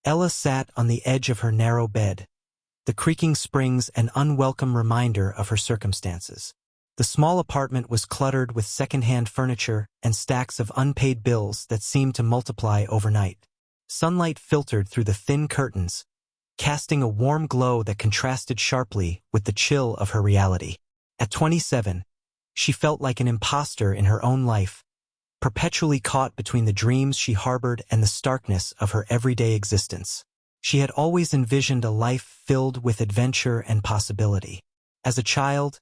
Ella sat on the edge of her narrow bed, the creaking springs an unwelcome reminder of her circumstances. The small apartment was cluttered with second-hand furniture and stacks of unpaid bills that seemed to multiply overnight. Sunlight filtered through the thin curtains, casting a warm glow that contrasted sharply with the chill of her reality. At 27, she felt like an imposter in her own life, perpetually caught between the dreams she harbored and the starkness of her everyday existence. She had always envisioned a life filled with adventure and possibility. As a child,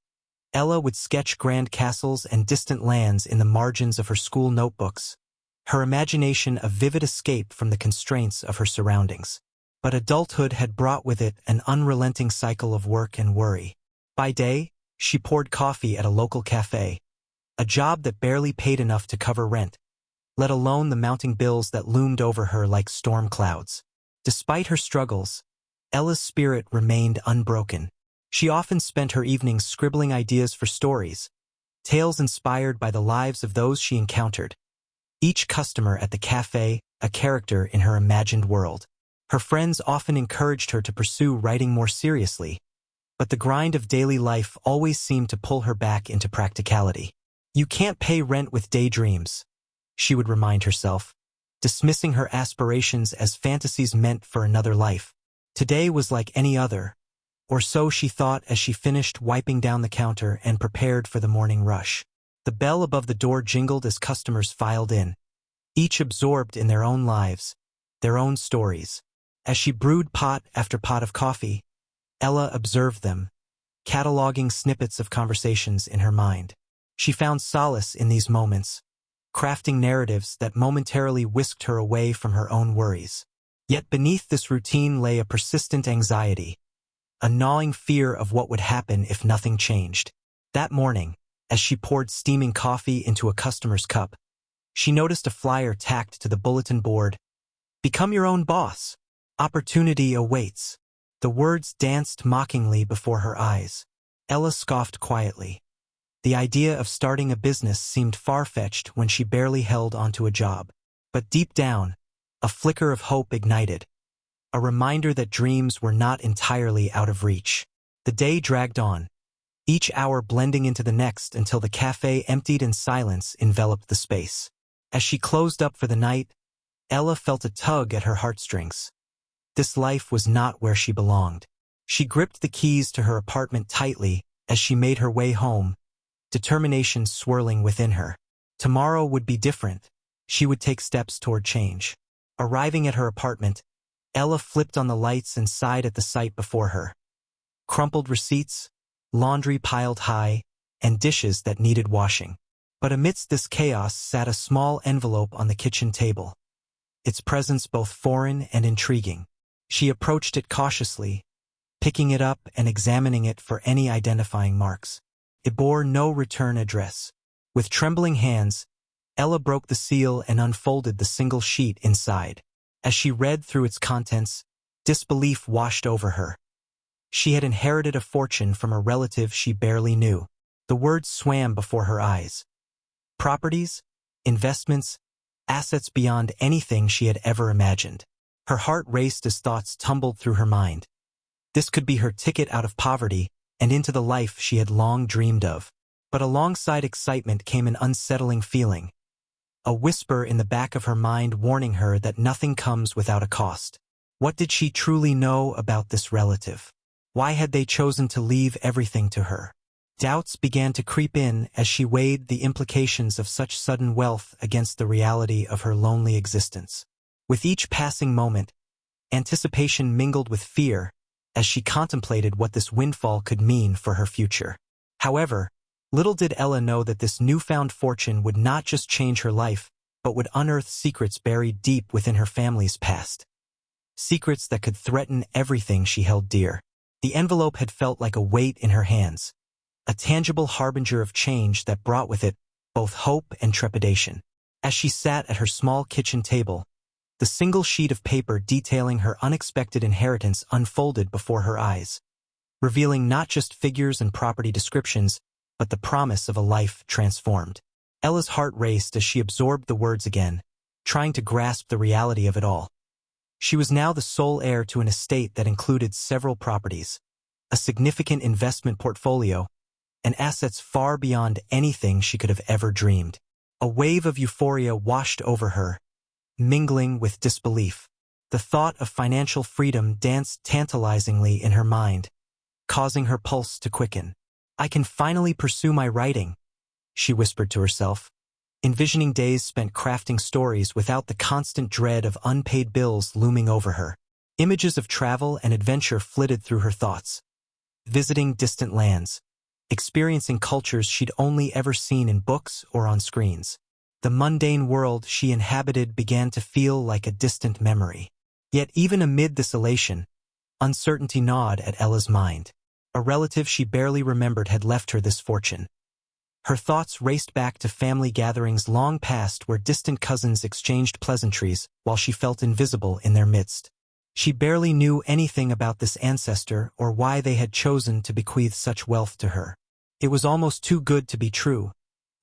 Ella would sketch grand castles and distant lands in the margins of her school notebooks, her imagination a vivid escape from the constraints of her surroundings. But adulthood had brought with it an unrelenting cycle of work and worry. By day, she poured coffee at a local cafe, a job that barely paid enough to cover rent, let alone the mounting bills that loomed over her like storm clouds. Despite her struggles, Ella's spirit remained unbroken. She often spent her evenings scribbling ideas for stories, tales inspired by the lives of those she encountered. Each customer at the cafe, a character in her imagined world. Her friends often encouraged her to pursue writing more seriously, but the grind of daily life always seemed to pull her back into practicality. "You can't pay rent with daydreams," she would remind herself, dismissing her aspirations as fantasies meant for another life. Today was like any other, or so she thought as she finished wiping down the counter and prepared for the morning rush. The bell above the door jingled as customers filed in, each absorbed in their own lives, their own stories. As she brewed pot after pot of coffee, Ella observed them, cataloging snippets of conversations in her mind. She found solace in these moments, crafting narratives that momentarily whisked her away from her own worries. Yet beneath this routine lay a persistent anxiety, a gnawing fear of what would happen if nothing changed. That morning, as she poured steaming coffee into a customer's cup, she noticed a flyer tacked to the bulletin board. "Become your own boss. Opportunity awaits." The words danced mockingly before her eyes. Ella scoffed quietly. The idea of starting a business seemed far-fetched when she barely held onto a job. But deep down, a flicker of hope ignited, a reminder that dreams were not entirely out of reach. The day dragged on, each hour blending into the next until the cafe emptied and silence enveloped the space. As she closed up for the night, Ella felt a tug at her heartstrings. This life was not where she belonged. She gripped the keys to her apartment tightly as she made her way home, determination swirling within her. Tomorrow would be different. She would take steps toward change. Arriving at her apartment, Ella flipped on the lights and sighed at the sight before her. Crumpled receipts, laundry piled high, and dishes that needed washing. But amidst this chaos sat a small envelope on the kitchen table, its presence both foreign and intriguing. She approached it cautiously, picking it up and examining it for any identifying marks. It bore no return address. With trembling hands, Ella broke the seal and unfolded the single sheet inside. As she read through its contents, disbelief washed over her. She had inherited a fortune from a relative she barely knew. The words swam before her eyes. Properties, investments, assets beyond anything she had ever imagined. Her heart raced as thoughts tumbled through her mind. This could be her ticket out of poverty and into the life she had long dreamed of. But alongside excitement came an unsettling feeling, a whisper in the back of her mind warning her that nothing comes without a cost. What did she truly know about this relative? Why had they chosen to leave everything to her? Doubts began to creep in as she weighed the implications of such sudden wealth against the reality of her lonely existence. With each passing moment, anticipation mingled with fear as she contemplated what this windfall could mean for her future. However, little did Ella know that this newfound fortune would not just change her life, but would unearth secrets buried deep within her family's past. Secrets that could threaten everything she held dear. The envelope had felt like a weight in her hands, a tangible harbinger of change that brought with it both hope and trepidation. As she sat at her small kitchen table, the single sheet of paper detailing her unexpected inheritance unfolded before her eyes, revealing not just figures and property descriptions, but the promise of a life transformed. Ella's heart raced as she absorbed the words again, trying to grasp the reality of it all. She was now the sole heir to an estate that included several properties, a significant investment portfolio, and assets far beyond anything she could have ever dreamed. A wave of euphoria washed over her, mingling with disbelief. The thought of financial freedom danced tantalizingly in her mind, causing her pulse to quicken. "I can finally pursue my writing," she whispered to herself, envisioning days spent crafting stories without the constant dread of unpaid bills looming over her. Images of travel and adventure flitted through her thoughts, visiting distant lands, experiencing cultures she'd only ever seen in books or on screens. The mundane world she inhabited began to feel like a distant memory. Yet even amid this elation, uncertainty gnawed at Ella's mind. A relative she barely remembered had left her this fortune. Her thoughts raced back to family gatherings long past where distant cousins exchanged pleasantries while she felt invisible in their midst. She barely knew anything about this ancestor or why they had chosen to bequeath such wealth to her. It was almost too good to be true,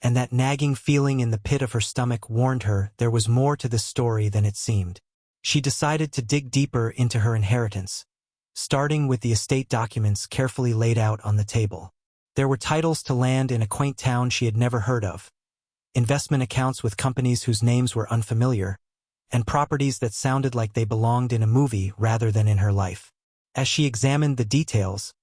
and that nagging feeling in the pit of her stomach warned her there was more to this story than it seemed. She decided to dig deeper into her inheritance, starting with the estate documents carefully laid out on the table. There were titles to land in a quaint town she had never heard of, investment accounts with companies whose names were unfamiliar, and properties that sounded like they belonged in a movie rather than in her life. As she examined the details,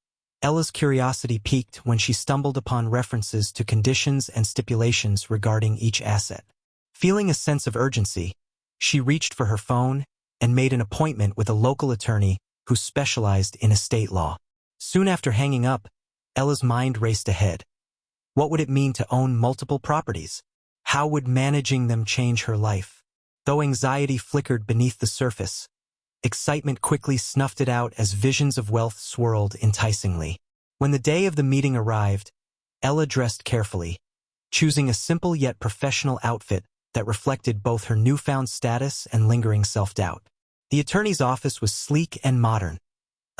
Ella's curiosity piqued when she stumbled upon references to conditions and stipulations regarding each asset. Feeling a sense of urgency, she reached for her phone and made an appointment with a local attorney who specialized in estate law. Soon after hanging up, Ella's mind raced ahead. What would it mean to own multiple properties? How would managing them change her life? Though anxiety flickered beneath the surface, excitement quickly snuffed it out as visions of wealth swirled enticingly. When the day of the meeting arrived, Ella dressed carefully, choosing a simple yet professional outfit that reflected both her newfound status and lingering self-doubt. The attorney's office was sleek and modern,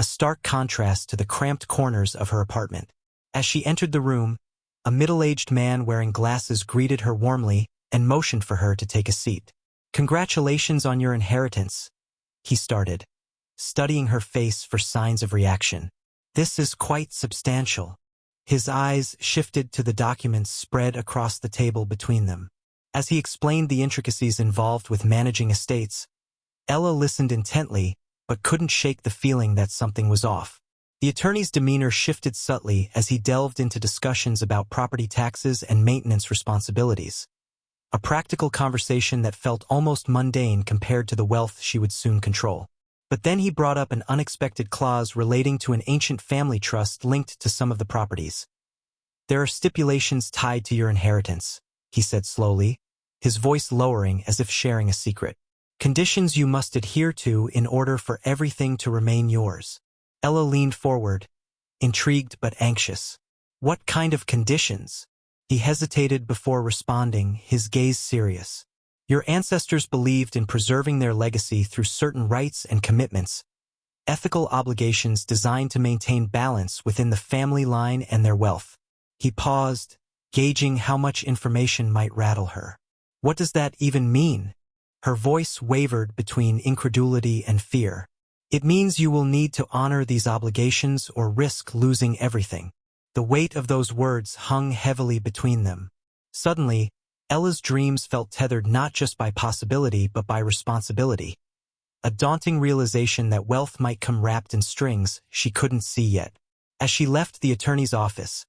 a stark contrast to the cramped corners of her apartment. As she entered the room, a middle-aged man wearing glasses greeted her warmly and motioned for her to take a seat. "Congratulations on your inheritance," he started, studying her face for signs of reaction. "This is quite substantial." His eyes shifted to the documents spread across the table between them. As he explained the intricacies involved with managing estates, Ella listened intently but couldn't shake the feeling that something was off. The attorney's demeanor shifted subtly as he delved into discussions about property taxes and maintenance responsibilities, a practical conversation that felt almost mundane compared to the wealth she would soon control. But then he brought up an unexpected clause relating to an ancient family trust linked to some of the properties. "There are stipulations tied to your inheritance," he said slowly, his voice lowering as if sharing a secret. "Conditions you must adhere to in order for everything to remain yours." Ella leaned forward, intrigued but anxious. "What kind of conditions?" He hesitated before responding, his gaze serious. "Your ancestors believed in preserving their legacy through certain rights and commitments, ethical obligations designed to maintain balance within the family line and their wealth." He paused, gauging how much information might rattle her. "What does that even mean?" Her voice wavered between incredulity and fear. "It means you will need to honor these obligations or risk losing everything." The weight of those words hung heavily between them. Suddenly, Ella's dreams felt tethered not just by possibility but by responsibility. A daunting realization that wealth might come wrapped in strings she couldn't see yet. As she left the attorney's office,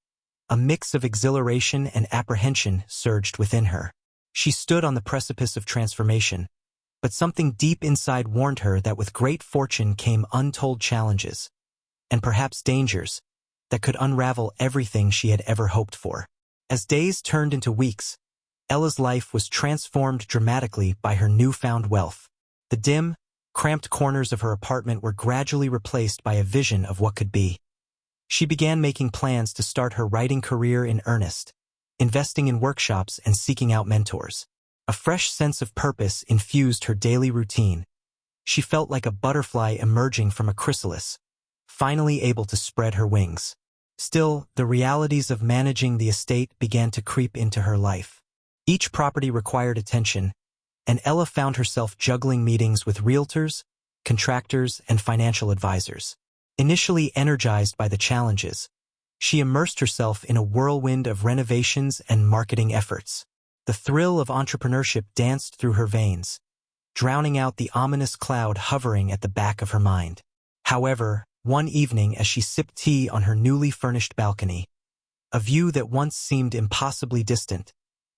a mix of exhilaration and apprehension surged within her. She stood on the precipice of transformation, but something deep inside warned her that with great fortune came untold challenges, and perhaps dangers, that could unravel everything she had ever hoped for. As days turned into weeks, Ella's life was transformed dramatically by her newfound wealth. The dim, cramped corners of her apartment were gradually replaced by a vision of what could be. She began making plans to start her writing career in earnest, investing in workshops and seeking out mentors. A fresh sense of purpose infused her daily routine. She felt like a butterfly emerging from a chrysalis, finally able to spread her wings. Still, the realities of managing the estate began to creep into her life. Each property required attention, and Ella found herself juggling meetings with realtors, contractors, and financial advisors. Initially energized by the challenges, she immersed herself in a whirlwind of renovations and marketing efforts. The thrill of entrepreneurship danced through her veins, drowning out the ominous cloud hovering at the back of her mind. However, one evening as she sipped tea on her newly furnished balcony, a view that once seemed impossibly distant,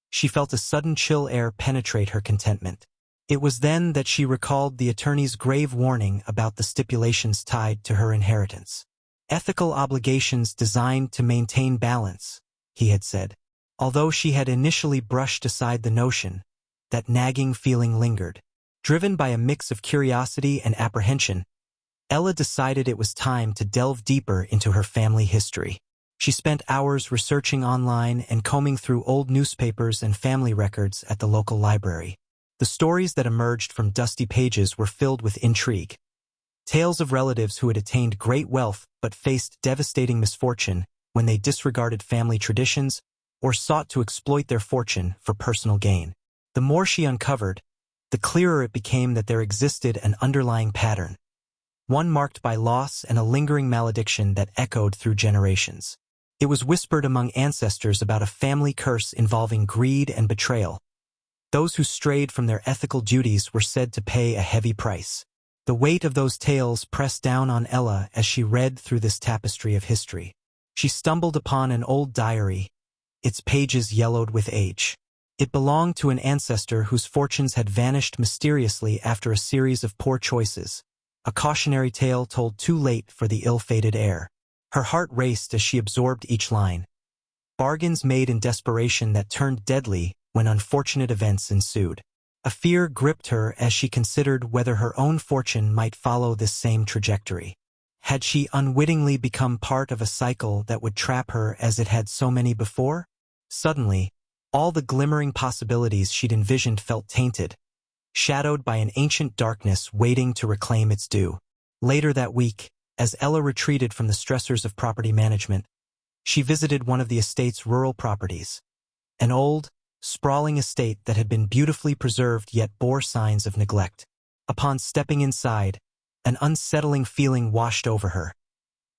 she felt a sudden chill air penetrate her contentment. It was then that she recalled the attorney's grave warning about the stipulations tied to her inheritance. Ethical obligations designed to maintain balance, he had said. Although she had initially brushed aside the notion, that nagging feeling lingered. Driven by a mix of curiosity and apprehension, Ella decided it was time to delve deeper into her family history. She spent hours researching online and combing through old newspapers and family records at the local library. The stories that emerged from dusty pages were filled with intrigue. Tales of relatives who had attained great wealth but faced devastating misfortune when they disregarded family traditions or sought to exploit their fortune for personal gain. The more she uncovered, the clearer it became that there existed an underlying pattern, one marked by loss and a lingering malediction that echoed through generations. It was whispered among ancestors about a family curse involving greed and betrayal. Those who strayed from their ethical duties were said to pay a heavy price. The weight of those tales pressed down on Ella as she read through this tapestry of history. She stumbled upon an old diary, its pages yellowed with age. It belonged to an ancestor whose fortunes had vanished mysteriously after a series of poor choices, a cautionary tale told too late for the ill-fated heir. Her heart raced as she absorbed each line. Bargains made in desperation that turned deadly when unfortunate events ensued. A fear gripped her as she considered whether her own fortune might follow this same trajectory. Had she unwittingly become part of a cycle that would trap her as it had so many before? Suddenly, all the glimmering possibilities she'd envisioned felt tainted, shadowed by an ancient darkness waiting to reclaim its due. Later that week, as Ella retreated from the stressors of property management, she visited one of the estate's rural properties. An old, sprawling estate that had been beautifully preserved yet bore signs of neglect. Upon stepping inside, an unsettling feeling washed over her.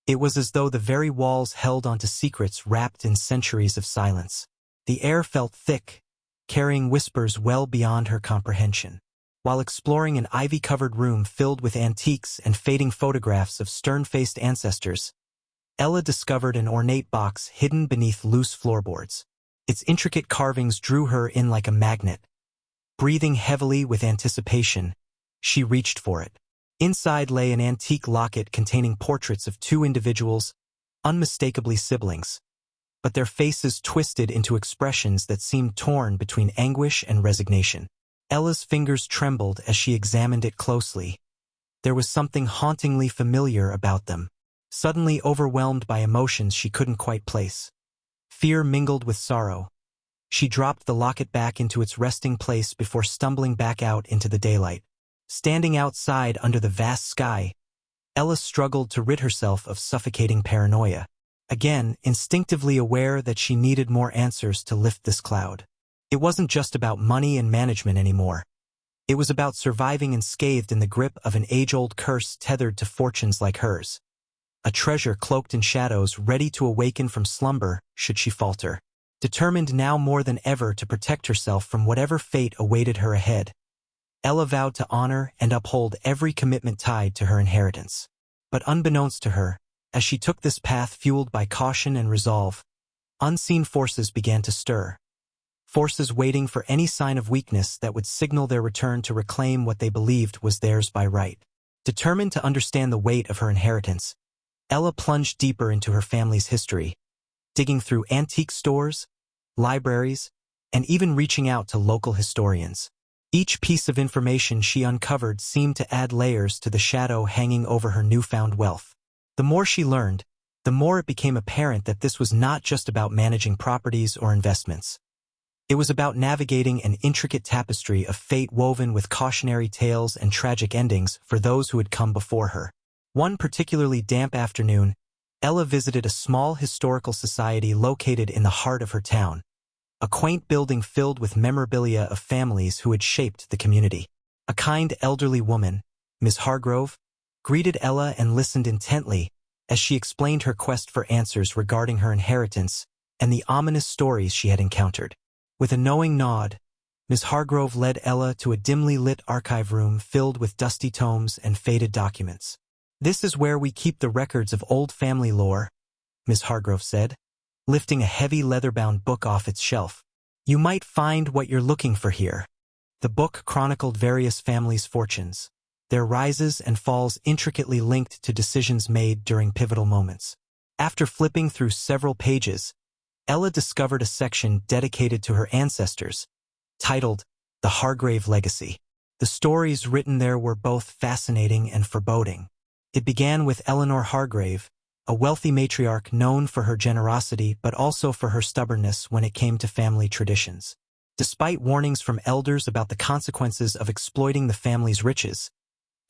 It was as though the very walls held onto secrets wrapped in centuries of silence. The air felt thick, carrying whispers well beyond her comprehension. While exploring an ivy-covered room filled with antiques and fading photographs of stern-faced ancestors, Ella discovered an ornate box hidden beneath loose floorboards. Its intricate carvings drew her in like a magnet. Breathing heavily with anticipation, she reached for it. Inside lay an antique locket containing portraits of two individuals, unmistakably siblings, but their faces twisted into expressions that seemed torn between anguish and resignation. Ella's fingers trembled as she examined it closely. There was something hauntingly familiar about them. Suddenly overwhelmed by emotions she couldn't quite place. Fear mingled with sorrow. She dropped the locket back into its resting place before stumbling back out into the daylight. Standing outside under the vast sky, Ella struggled to rid herself of suffocating paranoia. Again, instinctively aware that she needed more answers to lift this cloud. It wasn't just about money and management anymore. It was about surviving unscathed in the grip of an age-old curse tethered to fortunes like hers. A treasure cloaked in shadows, ready to awaken from slumber should she falter. Determined now more than ever to protect herself from whatever fate awaited her ahead, Ella vowed to honor and uphold every commitment tied to her inheritance. But unbeknownst to her, as she took this path fueled by caution and resolve, unseen forces began to stir. Forces waiting for any sign of weakness that would signal their return to reclaim what they believed was theirs by right. Determined to understand the weight of her inheritance, Ella plunged deeper into her family's history, digging through antique stores, libraries, and even reaching out to local historians. Each piece of information she uncovered seemed to add layers to the shadow hanging over her newfound wealth. The more she learned, the more it became apparent that this was not just about managing properties or investments. It was about navigating an intricate tapestry of fate woven with cautionary tales and tragic endings for those who had come before her. One particularly damp afternoon, Ella visited a small historical society located in the heart of her town, a quaint building filled with memorabilia of families who had shaped the community. A kind elderly woman, Miss Hargrove, greeted Ella and listened intently as she explained her quest for answers regarding her inheritance and the ominous stories she had encountered. With a knowing nod, Miss Hargrove led Ella to a dimly lit archive room filled with dusty tomes and faded documents. "This is where we keep the records of old family lore," Miss Hargrove said, lifting a heavy leather-bound book off its shelf. "You might find what you're looking for here." The book chronicled various families' fortunes, their rises and falls intricately linked to decisions made during pivotal moments. After flipping through several pages, Ella discovered a section dedicated to her ancestors, titled The Hargrave Legacy. The stories written there were both fascinating and foreboding. It began with Eleanor Hargrave, a wealthy matriarch known for her generosity but also for her stubbornness when it came to family traditions. Despite warnings from elders about the consequences of exploiting the family's riches,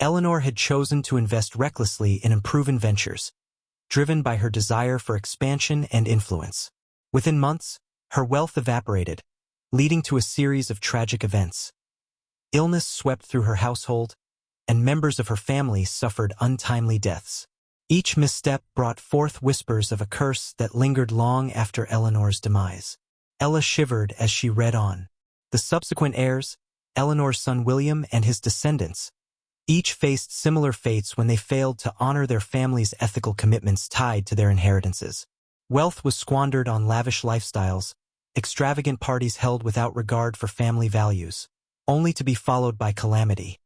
Eleanor had chosen to invest recklessly in unproven ventures, driven by her desire for expansion and influence. Within months, her wealth evaporated, leading to a series of tragic events. Illness swept through her household, and members of her family suffered untimely deaths. Each misstep brought forth whispers of a curse that lingered long after Eleanor's demise. Ella shivered as she read on. The subsequent heirs, Eleanor's son William and his descendants, each faced similar fates when they failed to honor their family's ethical commitments tied to their inheritances. Wealth was squandered on lavish lifestyles, extravagant parties held without regard for family values, only to be followed by calamity.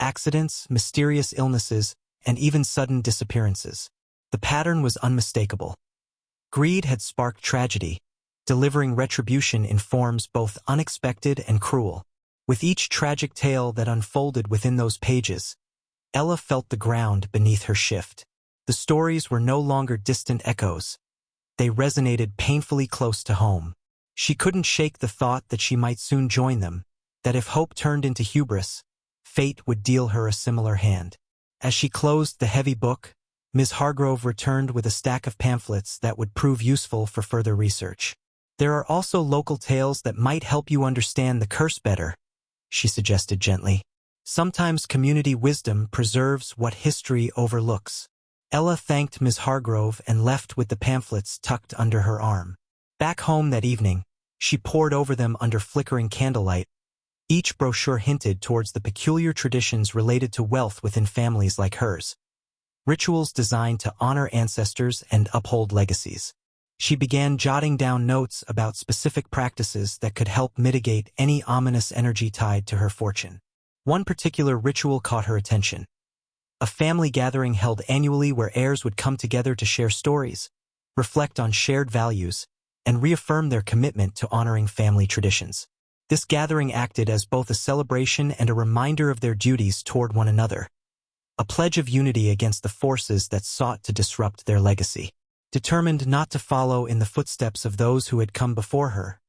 Accidents, mysterious illnesses, and even sudden disappearances. The pattern was unmistakable. Greed had sparked tragedy, delivering retribution in forms both unexpected and cruel. With each tragic tale that unfolded within those pages, Ella felt the ground beneath her shift. The stories were no longer distant echoes. They resonated painfully close to home. She couldn't shake the thought that she might soon join them, that if hope turned into hubris, fate would deal her a similar hand. As she closed the heavy book, Ms. Hargrove returned with a stack of pamphlets that would prove useful for further research. "There are also local tales that might help you understand the curse better," she suggested gently. "Sometimes community wisdom preserves what history overlooks." Ella thanked Ms. Hargrove and left with the pamphlets tucked under her arm. Back home that evening, she pored over them under flickering candlelight. Each brochure hinted towards the peculiar traditions related to wealth within families like hers. Rituals designed to honor ancestors and uphold legacies. She began jotting down notes about specific practices that could help mitigate any ominous energy tied to her fortune. One particular ritual caught her attention. A family gathering held annually where heirs would come together to share stories, reflect on shared values, and reaffirm their commitment to honoring family traditions. This gathering acted as both a celebration and a reminder of their duties toward one another, a pledge of unity against the forces that sought to disrupt their legacy. Determined not to follow in the footsteps of those who had come before her,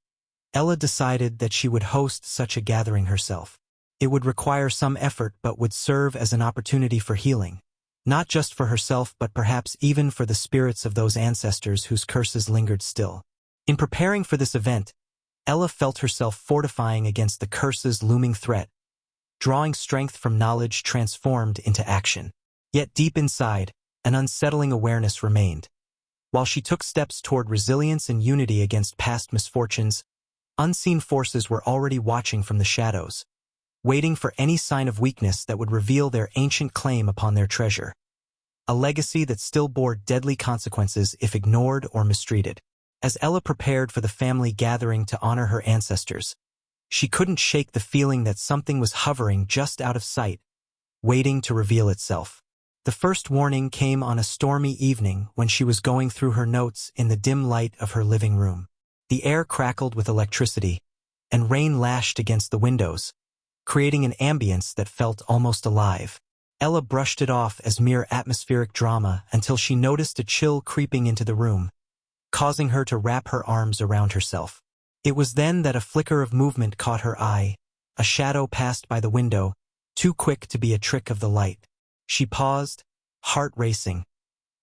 Ella decided that she would host such a gathering herself. It would require some effort but would serve as an opportunity for healing, not just for herself but perhaps even for the spirits of those ancestors whose curses lingered still. In preparing for this event, Ella felt herself fortifying against the curse's looming threat, drawing strength from knowledge transformed into action. Yet deep inside, an unsettling awareness remained. While she took steps toward resilience and unity against past misfortunes, unseen forces were already watching from the shadows, waiting for any sign of weakness that would reveal their ancient claim upon their treasure. A legacy that still bore deadly consequences if ignored or mistreated. As Ella prepared for the family gathering to honor her ancestors, she couldn't shake the feeling that something was hovering just out of sight, waiting to reveal itself. The first warning came on a stormy evening when she was going through her notes in the dim light of her living room. The air crackled with electricity, and rain lashed against the windows, creating an ambience that felt almost alive. Ella brushed it off as mere atmospheric drama until she noticed a chill creeping into the room, causing her to wrap her arms around herself. It was then that a flicker of movement caught her eye. A shadow passed by the window, too quick to be a trick of the light. She paused, heart racing,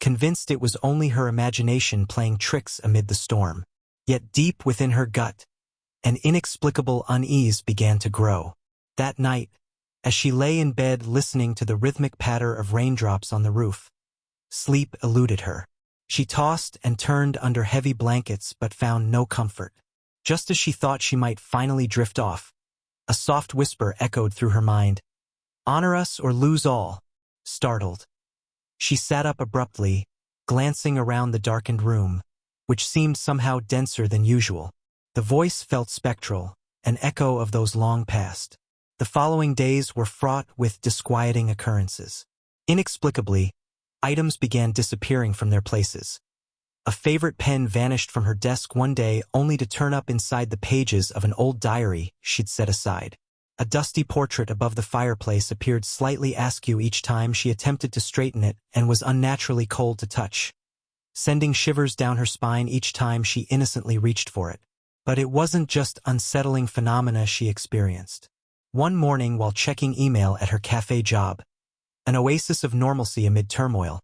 convinced it was only her imagination playing tricks amid the storm. Yet deep within her gut, an inexplicable unease began to grow. That night, as she lay in bed listening to the rhythmic patter of raindrops on the roof. Sleep eluded her. She tossed and turned under heavy blankets but found no comfort. Just as she thought she might finally drift off, a soft whisper echoed through her mind. "Honor us or lose all." Startled, she sat up abruptly, glancing around the darkened room, which seemed somehow denser than usual. The voice felt spectral, an echo of those long past. The following days were fraught with disquieting occurrences. Inexplicably, items began disappearing from their places. A favorite pen vanished from her desk one day only to turn up inside the pages of an old diary she'd set aside. A dusty portrait above the fireplace appeared slightly askew each time she attempted to straighten it and was unnaturally cold to touch, sending shivers down her spine each time she innocently reached for it. But it wasn't just unsettling phenomena she experienced. One morning while checking email at her cafe job, an oasis of normalcy amid turmoil,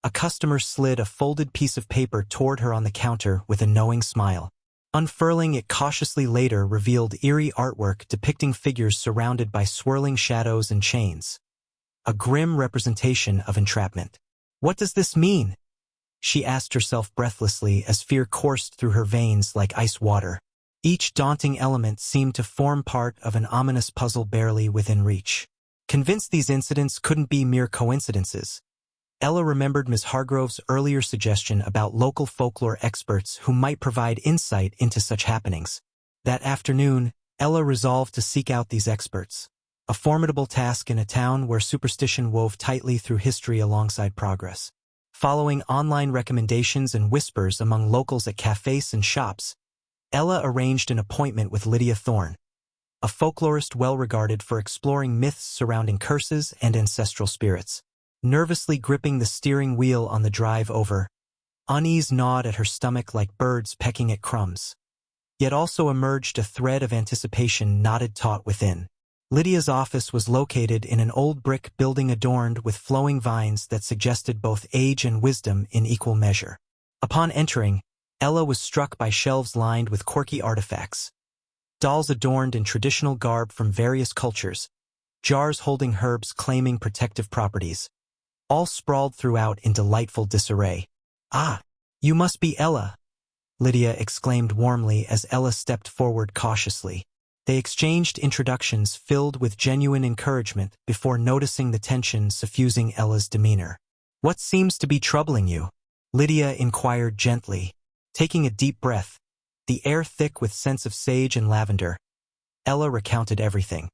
a customer slid a folded piece of paper toward her on the counter with a knowing smile. Unfurling it cautiously later revealed eerie artwork depicting figures surrounded by swirling shadows and chains. A grim representation of entrapment. "What does this mean?" she asked herself breathlessly as fear coursed through her veins like ice water. Each daunting element seemed to form part of an ominous puzzle barely within reach. Convinced these incidents couldn't be mere coincidences, Ella remembered Ms. Hargrove's earlier suggestion about local folklore experts who might provide insight into such happenings. That afternoon, Ella resolved to seek out these experts, a formidable task in a town where superstition wove tightly through history alongside progress. Following online recommendations and whispers among locals at cafes and shops, Ella arranged an appointment with Lydia Thorne, a folklorist well-regarded for exploring myths surrounding curses and ancestral spirits. Nervously gripping the steering wheel on the drive over, unease gnawed at her stomach like birds pecking at crumbs. Yet also emerged a thread of anticipation knotted taut within. Lydia's office was located in an old brick building adorned with flowing vines that suggested both age and wisdom in equal measure. Upon entering, Ella was struck by shelves lined with quirky artifacts. Dolls adorned in traditional garb from various cultures, jars holding herbs claiming protective properties, all sprawled throughout in delightful disarray. "Ah, you must be Ella," Lydia exclaimed warmly as Ella stepped forward cautiously. They exchanged introductions filled with genuine encouragement before noticing the tension suffusing Ella's demeanor. "What seems to be troubling you?" Lydia inquired gently. Taking a deep breath, the air thick with scents of sage and lavender, Ella recounted everything.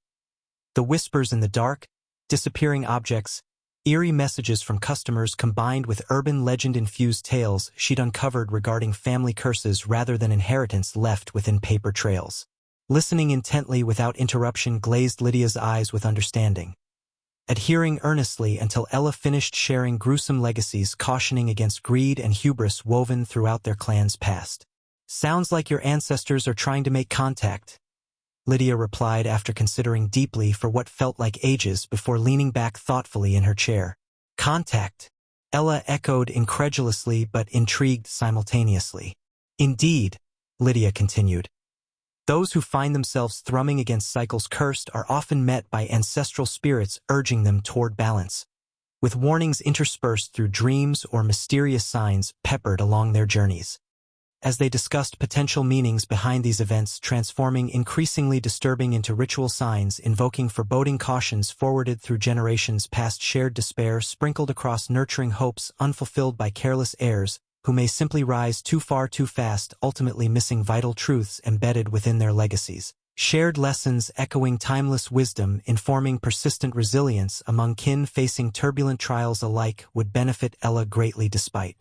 The whispers in the dark, disappearing objects, eerie messages from customers combined with urban legend-infused tales she'd uncovered regarding family curses rather than inheritance left within paper trails. Listening intently without interruption glazed Lydia's eyes with understanding, adhering earnestly until Ella finished sharing gruesome legacies cautioning against greed and hubris woven throughout their clan's past. "Sounds like your ancestors are trying to make contact," Lydia replied after considering deeply for what felt like ages before leaning back thoughtfully in her chair. "Contact?" Ella echoed incredulously but intrigued simultaneously. "Indeed," Lydia continued. "Those who find themselves thrumming against cycles cursed are often met by ancestral spirits urging them toward balance, with warnings interspersed through dreams or mysterious signs peppered along their journeys." As they discussed potential meanings behind these events transforming increasingly disturbing into ritual signs invoking foreboding cautions forwarded through generations past shared despair sprinkled across nurturing hopes unfulfilled by careless heirs who may simply rise too far too fast, ultimately missing vital truths embedded within their legacies. Shared lessons echoing timeless wisdom informing persistent resilience among kin facing turbulent trials alike would benefit Ella greatly despite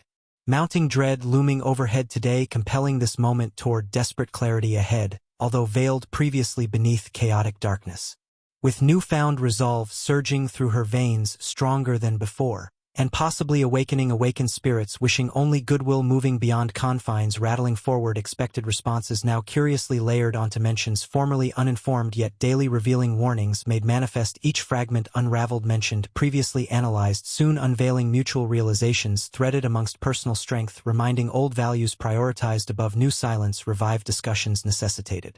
mounting dread looming overhead today compelling this moment toward desperate clarity ahead, although veiled previously beneath chaotic darkness. With newfound resolve surging through her veins stronger than before, and possibly awakened spirits wishing only goodwill moving beyond confines rattling forward expected responses now curiously layered onto mentions formerly uninformed yet daily revealing warnings made manifest each fragment unraveled mentioned previously analyzed soon unveiling mutual realizations threaded amongst personal strength reminding old values prioritized above new silence revived discussions necessitated.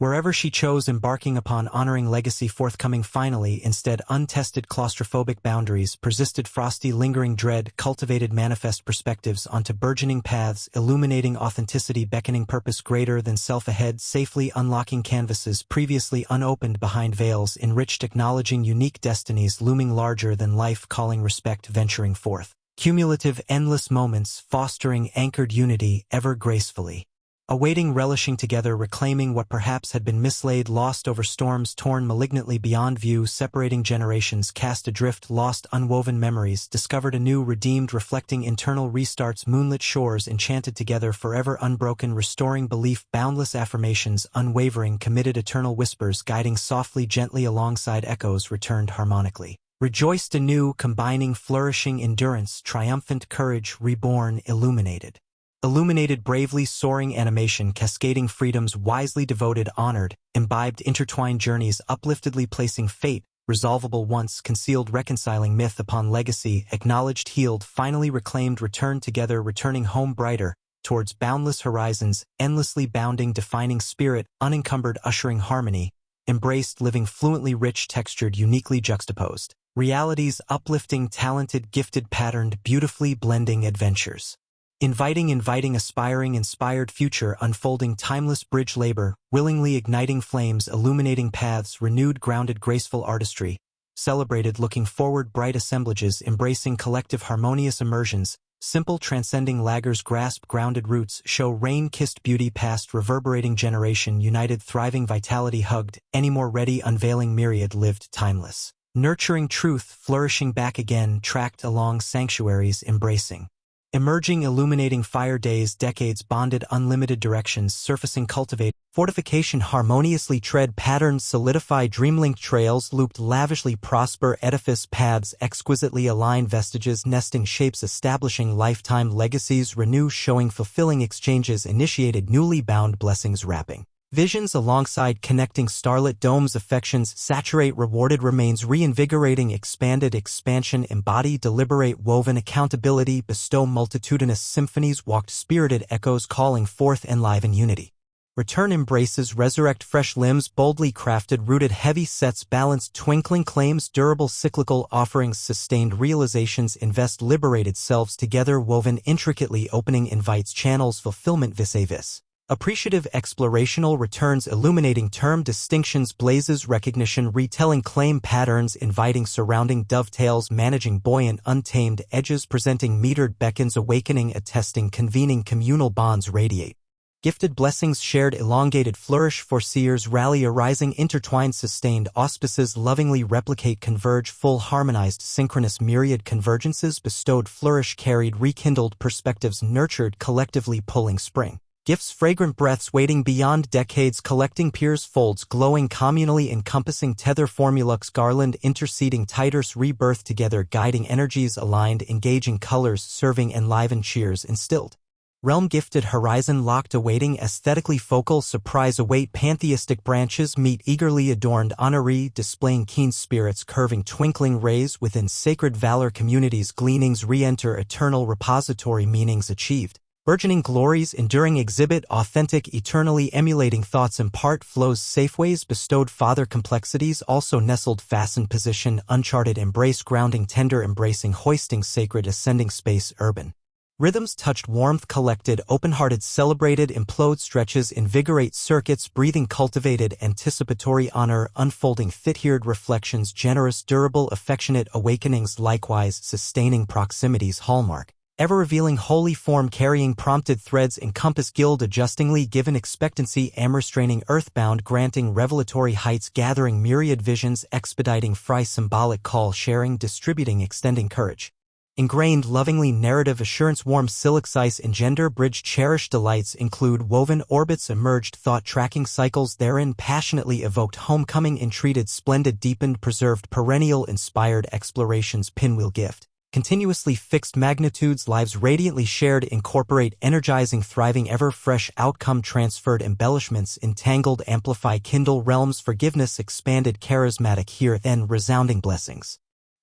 Wherever she chose embarking upon honoring legacy forthcoming finally, instead untested claustrophobic boundaries, persisted frosty lingering dread, cultivated manifest perspectives onto burgeoning paths, illuminating authenticity, beckoning purpose greater than self ahead, safely unlocking canvases previously unopened behind veils, enriched acknowledging unique destinies looming larger than life, calling respect, venturing forth. Cumulative endless moments, fostering anchored unity ever gracefully. Awaiting, relishing together, reclaiming what perhaps had been mislaid, lost over storms, torn malignantly beyond view, separating generations, cast adrift, lost unwoven memories, discovered anew, redeemed, reflecting internal restarts, moonlit shores, enchanted together, forever unbroken, restoring belief, boundless affirmations, unwavering, committed, eternal whispers, guiding softly, gently alongside echoes, returned harmonically. Rejoiced anew, combining flourishing endurance, triumphant courage, reborn, illuminated. Illuminated bravely, soaring animation, cascading freedoms, wisely devoted, honored, imbibed, intertwined journeys, upliftedly placing fate, resolvable once, concealed, reconciling myth upon legacy, acknowledged, healed, finally reclaimed, returned together, returning home brighter, towards boundless horizons, endlessly bounding, defining spirit, unencumbered, ushering harmony, embraced, living fluently, rich, textured, uniquely juxtaposed. Realities, uplifting, talented, gifted, patterned, beautifully blending adventures. Inviting, aspiring, inspired future, unfolding, timeless bridge labor, willingly igniting flames, illuminating paths, renewed, grounded, graceful artistry, celebrated, looking forward, bright assemblages, embracing collective harmonious immersions, simple, transcending laggers, grasp, grounded roots, show rain-kissed beauty past, reverberating generation, united, thriving, vitality, hugged, any more ready, unveiling, myriad, lived, timeless. Nurturing truth, flourishing back again, tracked along sanctuaries, embracing. Emerging, illuminating fire days, decades, bonded, unlimited directions, surfacing, cultivate, fortification, harmoniously tread, patterns, solidify, dreamlinked trails, looped, lavishly prosper, edifice, paths, exquisitely aligned, vestiges, nesting shapes, establishing lifetime legacies, renew, showing, fulfilling exchanges, initiated, newly bound blessings, wrapping. Visions alongside connecting starlit domes, affections, saturate, rewarded, remains, reinvigorating, expanded, expansion, embody, deliberate, woven, accountability, bestow, multitudinous symphonies, walked, spirited echoes, calling forth, enliven, unity. Return, embraces, resurrect, fresh limbs, boldly crafted, rooted, heavy sets, balanced, twinkling claims, durable, cyclical offerings, sustained realizations, invest, liberated selves together, woven, intricately, opening, invites, channels, fulfillment, vis-a-vis. Appreciative, explorational, returns, illuminating, term, distinctions, blazes, recognition, retelling, claim, patterns, inviting, surrounding, dovetails, managing, buoyant, untamed, edges, presenting, metered, beckons, awakening, attesting, convening, communal bonds, radiate. Gifted, blessings, shared, elongated, flourish, foreseers, rally, arising, intertwined, sustained, auspices, lovingly replicate, converge, full, harmonized, synchronous, myriad, convergences, bestowed, flourish, carried, rekindled, perspectives, nurtured, collectively pulling, spring. Gifts, fragrant breaths, waiting beyond decades, collecting peers, folds, glowing, communally encompassing, tether, formulux, garland, interceding, titers, rebirth together, guiding energies aligned, engaging colors, serving, enlivened, cheers, instilled. Realm gifted, horizon locked, awaiting, aesthetically focal, surprise await, pantheistic branches meet, eagerly adorned, honoree, displaying keen spirits, curving, twinkling rays within sacred valor, communities, gleanings, re-enter, eternal repository, meanings achieved. Burgeoning glories, enduring exhibit, authentic, eternally emulating thoughts impart, flows, safeways, bestowed, father complexities, also nestled, fastened position, uncharted embrace, grounding, tender embracing, hoisting, sacred, ascending space, urban. Rhythms touched, warmth collected, open-hearted, celebrated, implode, stretches, invigorate, circuits, breathing, cultivated, anticipatory, honor, unfolding, fit-heared reflections, generous, durable, affectionate, awakenings, likewise, sustaining proximities, hallmark. Ever-revealing, holy form carrying, prompted threads, encompass, guild, adjustingly given, expectancy, amor-straining, earthbound, granting, revelatory heights, gathering, myriad visions, expediting, fry, symbolic call, sharing, distributing, extending, courage. Ingrained, lovingly, narrative, assurance, warm, silixice, engender, bridge, cherished delights, include, woven, orbits, emerged, thought, tracking, cycles, therein, passionately evoked, homecoming, entreated, splendid, deepened, preserved, perennial, inspired, explorations, pinwheel gift. Continuously fixed magnitudes, lives radiantly shared, incorporate, energizing, thriving, ever-fresh, outcome transferred, embellishments, entangled, amplify, kindle, realms, forgiveness, expanded, charismatic, here, then, resounding blessings.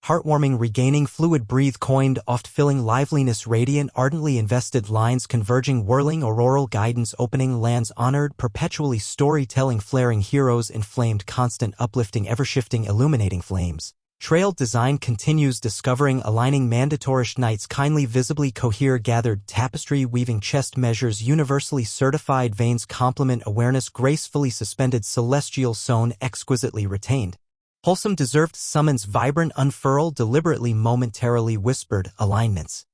Heartwarming regaining fluid breathe coined oft-filling liveliness radiant ardently invested lines converging whirling auroral guidance opening lands honored perpetually storytelling flaring heroes inflamed constant uplifting ever-shifting illuminating flames. Trailed design continues discovering aligning mandatorish nights kindly visibly cohere gathered tapestry weaving chest measures universally certified veins complement awareness gracefully suspended celestial sewn exquisitely retained. Wholesome deserved summons vibrant unfurl deliberately momentarily whispered alignments.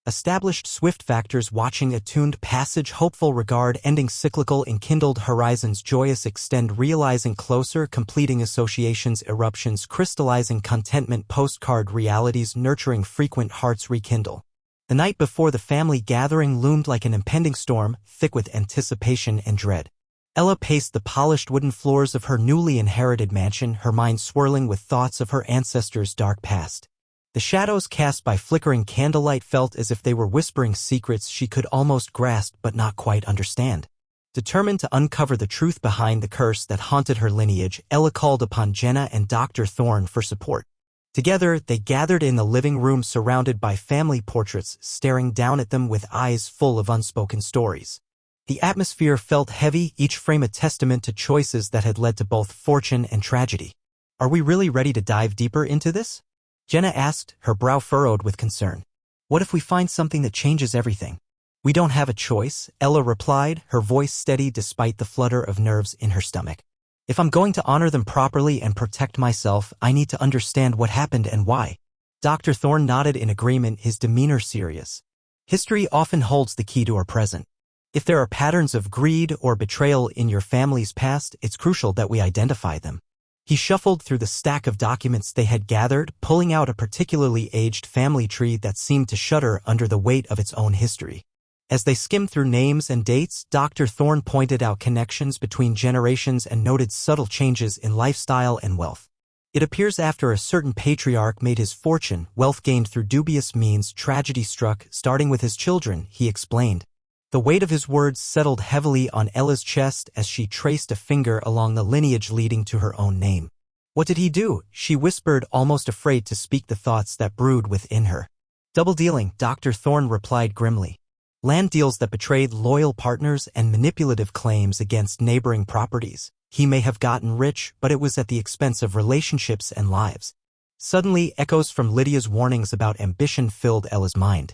Established swift factors watching attuned passage hopeful regard ending cyclical enkindled horizons joyous extend realizing closer completing associations eruptions crystallizing contentment postcard realities nurturing frequent hearts rekindle. The night before the family gathering loomed like an impending storm, thick with anticipation and dread. Ella paced the polished wooden floors of her newly inherited mansion, her mind swirling with thoughts of her ancestors' dark past. The shadows cast by flickering candlelight felt as if they were whispering secrets she could almost grasp but not quite understand. Determined to uncover the truth behind the curse that haunted her lineage, Ella called upon Jenna and Dr. Thorne for support. Together, they gathered in the living room surrounded by family portraits, staring down at them with eyes full of unspoken stories. The atmosphere felt heavy, each frame a testament to choices that had led to both fortune and tragedy. Are we really ready to dive deeper into this? Jenna asked, her brow furrowed with concern. What if we find something that changes everything? We don't have a choice, Ella replied, her voice steady despite the flutter of nerves in her stomach. If I'm going to honor them properly and protect myself, I need to understand what happened and why. Dr. Thorne nodded in agreement, his demeanor serious. History often holds the key to our present. If there are patterns of greed or betrayal in your family's past, it's crucial that we identify them. He shuffled through the stack of documents they had gathered, pulling out a particularly aged family tree that seemed to shudder under the weight of its own history. As they skimmed through names and dates, Dr. Thorne pointed out connections between generations and noted subtle changes in lifestyle and wealth. It appears after a certain patriarch made his fortune, wealth gained through dubious means, tragedy struck, starting with his children, he explained. The weight of his words settled heavily on Ella's chest as she traced a finger along the lineage leading to her own name. What did he do? She whispered, almost afraid to speak the thoughts that brewed within her. Double dealing, Dr. Thorne replied grimly. Land deals that betrayed loyal partners and manipulative claims against neighboring properties. He may have gotten rich, but it was at the expense of relationships and lives. Suddenly, echoes from Lydia's warnings about ambition filled Ella's mind.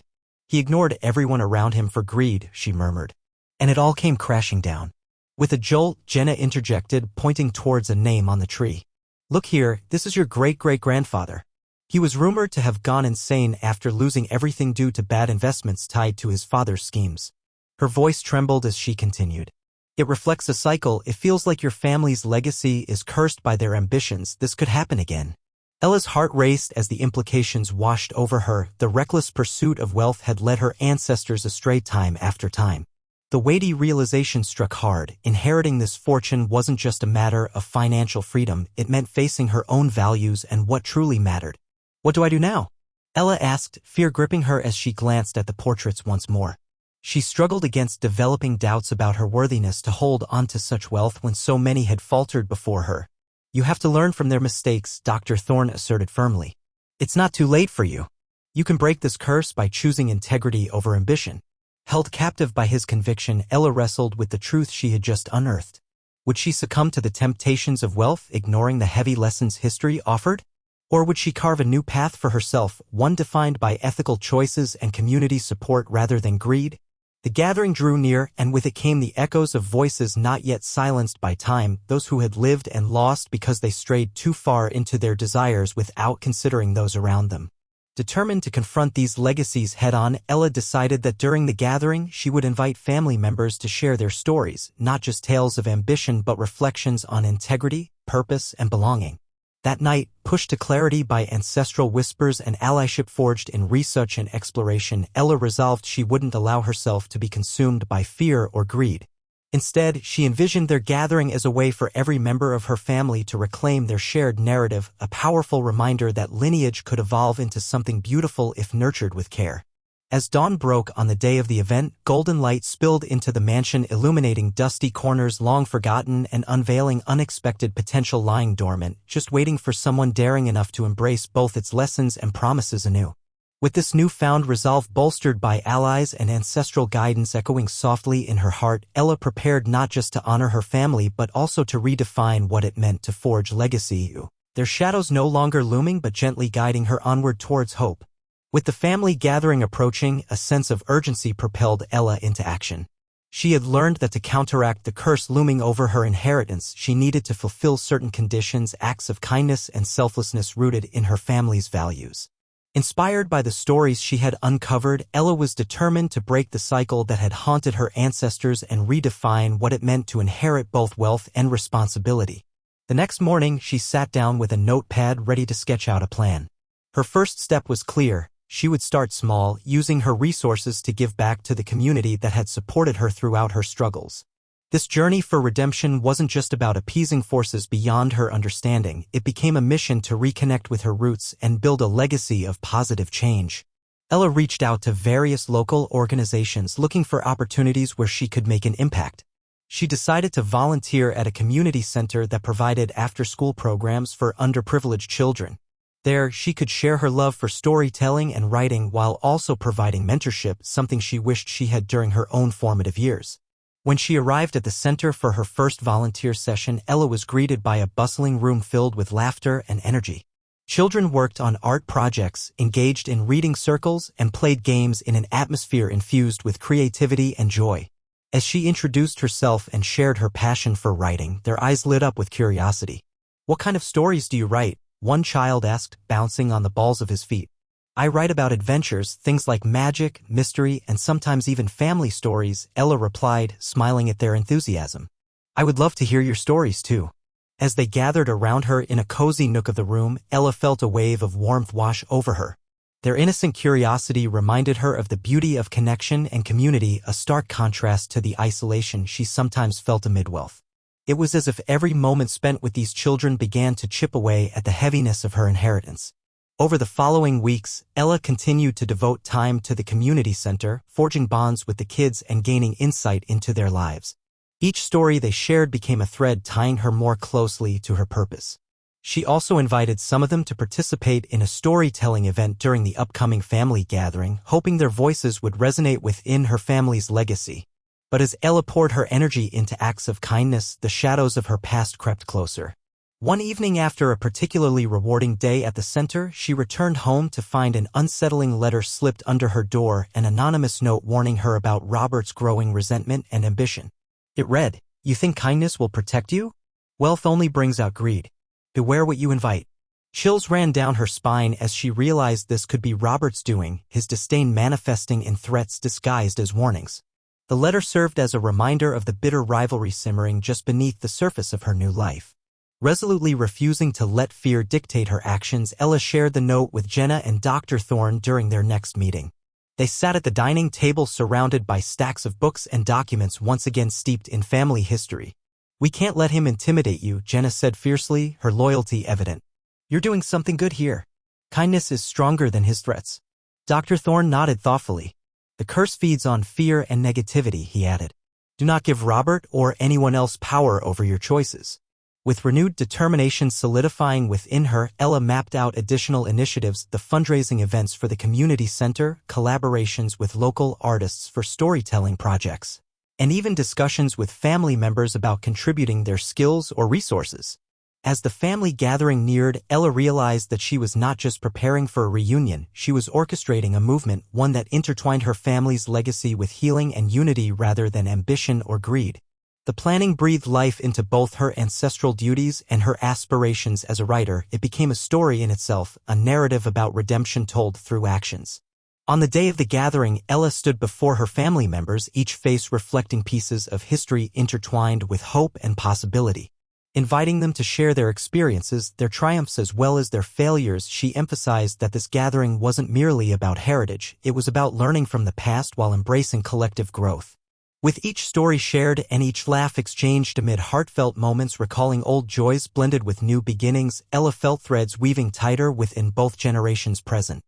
He ignored everyone around him for greed, she murmured. And it all came crashing down. With a jolt, Jenna interjected, pointing towards a name on the tree. Look here, this is your great-great-grandfather. He was rumored to have gone insane after losing everything due to bad investments tied to his father's schemes. Her voice trembled as she continued. It reflects a cycle. It feels like your family's legacy is cursed by their ambitions. This could happen again. Ella's heart raced as the implications washed over her. The reckless pursuit of wealth had led her ancestors astray time after time. The weighty realization struck hard. Inheriting this fortune wasn't just a matter of financial freedom, it meant facing her own values and what truly mattered. What do I do now? Ella asked, fear gripping her as she glanced at the portraits once more. She struggled against developing doubts about her worthiness to hold on to such wealth when so many had faltered before her. You have to learn from their mistakes, Dr. Thorne asserted firmly. It's not too late for you. You can break this curse by choosing integrity over ambition. Held captive by his conviction, Ella wrestled with the truth she had just unearthed. Would she succumb to the temptations of wealth, ignoring the heavy lessons history offered? Or would she carve a new path for herself, one defined by ethical choices and community support rather than greed? The gathering drew near, and with it came the echoes of voices not yet silenced by time, those who had lived and lost because they strayed too far into their desires without considering those around them. Determined to confront these legacies head-on, Ella decided that during the gathering she would invite family members to share their stories, not just tales of ambition but reflections on integrity, purpose, and belonging. That night, pushed to clarity by ancestral whispers and allyship forged in research and exploration, Ella resolved she wouldn't allow herself to be consumed by fear or greed. Instead, she envisioned their gathering as a way for every member of her family to reclaim their shared narrative, a powerful reminder that lineage could evolve into something beautiful if nurtured with care. As dawn broke on the day of the event, golden light spilled into the mansion, illuminating dusty corners long forgotten and unveiling unexpected potential lying dormant, just waiting for someone daring enough to embrace both its lessons and promises anew. With this newfound resolve bolstered by allies and ancestral guidance echoing softly in her heart, Ella prepared not just to honor her family but also to redefine what it meant to forge legacy. Their shadows no longer looming but gently guiding her onward towards hope. With the family gathering approaching, a sense of urgency propelled Ella into action. She had learned that to counteract the curse looming over her inheritance, she needed to fulfill certain conditions, acts of kindness and selflessness rooted in her family's values. Inspired by the stories she had uncovered, Ella was determined to break the cycle that had haunted her ancestors and redefine what it meant to inherit both wealth and responsibility. The next morning, she sat down with a notepad ready to sketch out a plan. Her first step was clear. She would start small, using her resources to give back to the community that had supported her throughout her struggles. This journey for redemption wasn't just about appeasing forces beyond her understanding, it became a mission to reconnect with her roots and build a legacy of positive change. Ella reached out to various local organizations looking for opportunities where she could make an impact. She decided to volunteer at a community center that provided after-school programs for underprivileged children. There, she could share her love for storytelling and writing while also providing mentorship, something she wished she had during her own formative years. When she arrived at the center for her first volunteer session, Ella was greeted by a bustling room filled with laughter and energy. Children worked on art projects, engaged in reading circles, and played games in an atmosphere infused with creativity and joy. As she introduced herself and shared her passion for writing, their eyes lit up with curiosity. "What kind of stories do you write?" one child asked, bouncing on the balls of his feet. "I write about adventures, things like magic, mystery, and sometimes even family stories," Ella replied, smiling at their enthusiasm. "I would love to hear your stories too." As they gathered around her in a cozy nook of the room, Ella felt a wave of warmth wash over her. Their innocent curiosity reminded her of the beauty of connection and community, a stark contrast to the isolation she sometimes felt amid wealth. It was as if every moment spent with these children began to chip away at the heaviness of her inheritance. Over the following weeks, Ella continued to devote time to the community center, forging bonds with the kids and gaining insight into their lives. Each story they shared became a thread tying her more closely to her purpose. She also invited some of them to participate in a storytelling event during the upcoming family gathering, hoping their voices would resonate within her family's legacy. But as Ella poured her energy into acts of kindness, the shadows of her past crept closer. One evening after a particularly rewarding day at the center, she returned home to find an unsettling letter slipped under her door, an anonymous note warning her about Robert's growing resentment and ambition. It read, "You think kindness will protect you? Wealth only brings out greed. Beware what you invite." Chills ran down her spine as she realized this could be Robert's doing, his disdain manifesting in threats disguised as warnings. The letter served as a reminder of the bitter rivalry simmering just beneath the surface of her new life. Resolutely refusing to let fear dictate her actions, Ella shared the note with Jenna and Dr. Thorne during their next meeting. They sat at the dining table surrounded by stacks of books and documents once again steeped in family history. "We can't let him intimidate you," Jenna said fiercely, her loyalty evident. "You're doing something good here. Kindness is stronger than his threats." Dr. Thorne nodded thoughtfully. "The curse feeds on fear and negativity," he added. "Do not give Robert or anyone else power over your choices." With renewed determination solidifying within her, Ella mapped out additional initiatives, the fundraising events for the community center, collaborations with local artists for storytelling projects, and even discussions with family members about contributing their skills or resources. As the family gathering neared, Ella realized that she was not just preparing for a reunion, she was orchestrating a movement, one that intertwined her family's legacy with healing and unity rather than ambition or greed. The planning breathed life into both her ancestral duties and her aspirations as a writer. It became a story in itself, a narrative about redemption told through actions. On the day of the gathering, Ella stood before her family members, each face reflecting pieces of history intertwined with hope and possibility. Inviting them to share their experiences, their triumphs as well as their failures, she emphasized that this gathering wasn't merely about heritage, it was about learning from the past while embracing collective growth. With each story shared and each laugh exchanged amid heartfelt moments recalling old joys blended with new beginnings, Ella felt threads weaving tighter within both generations present.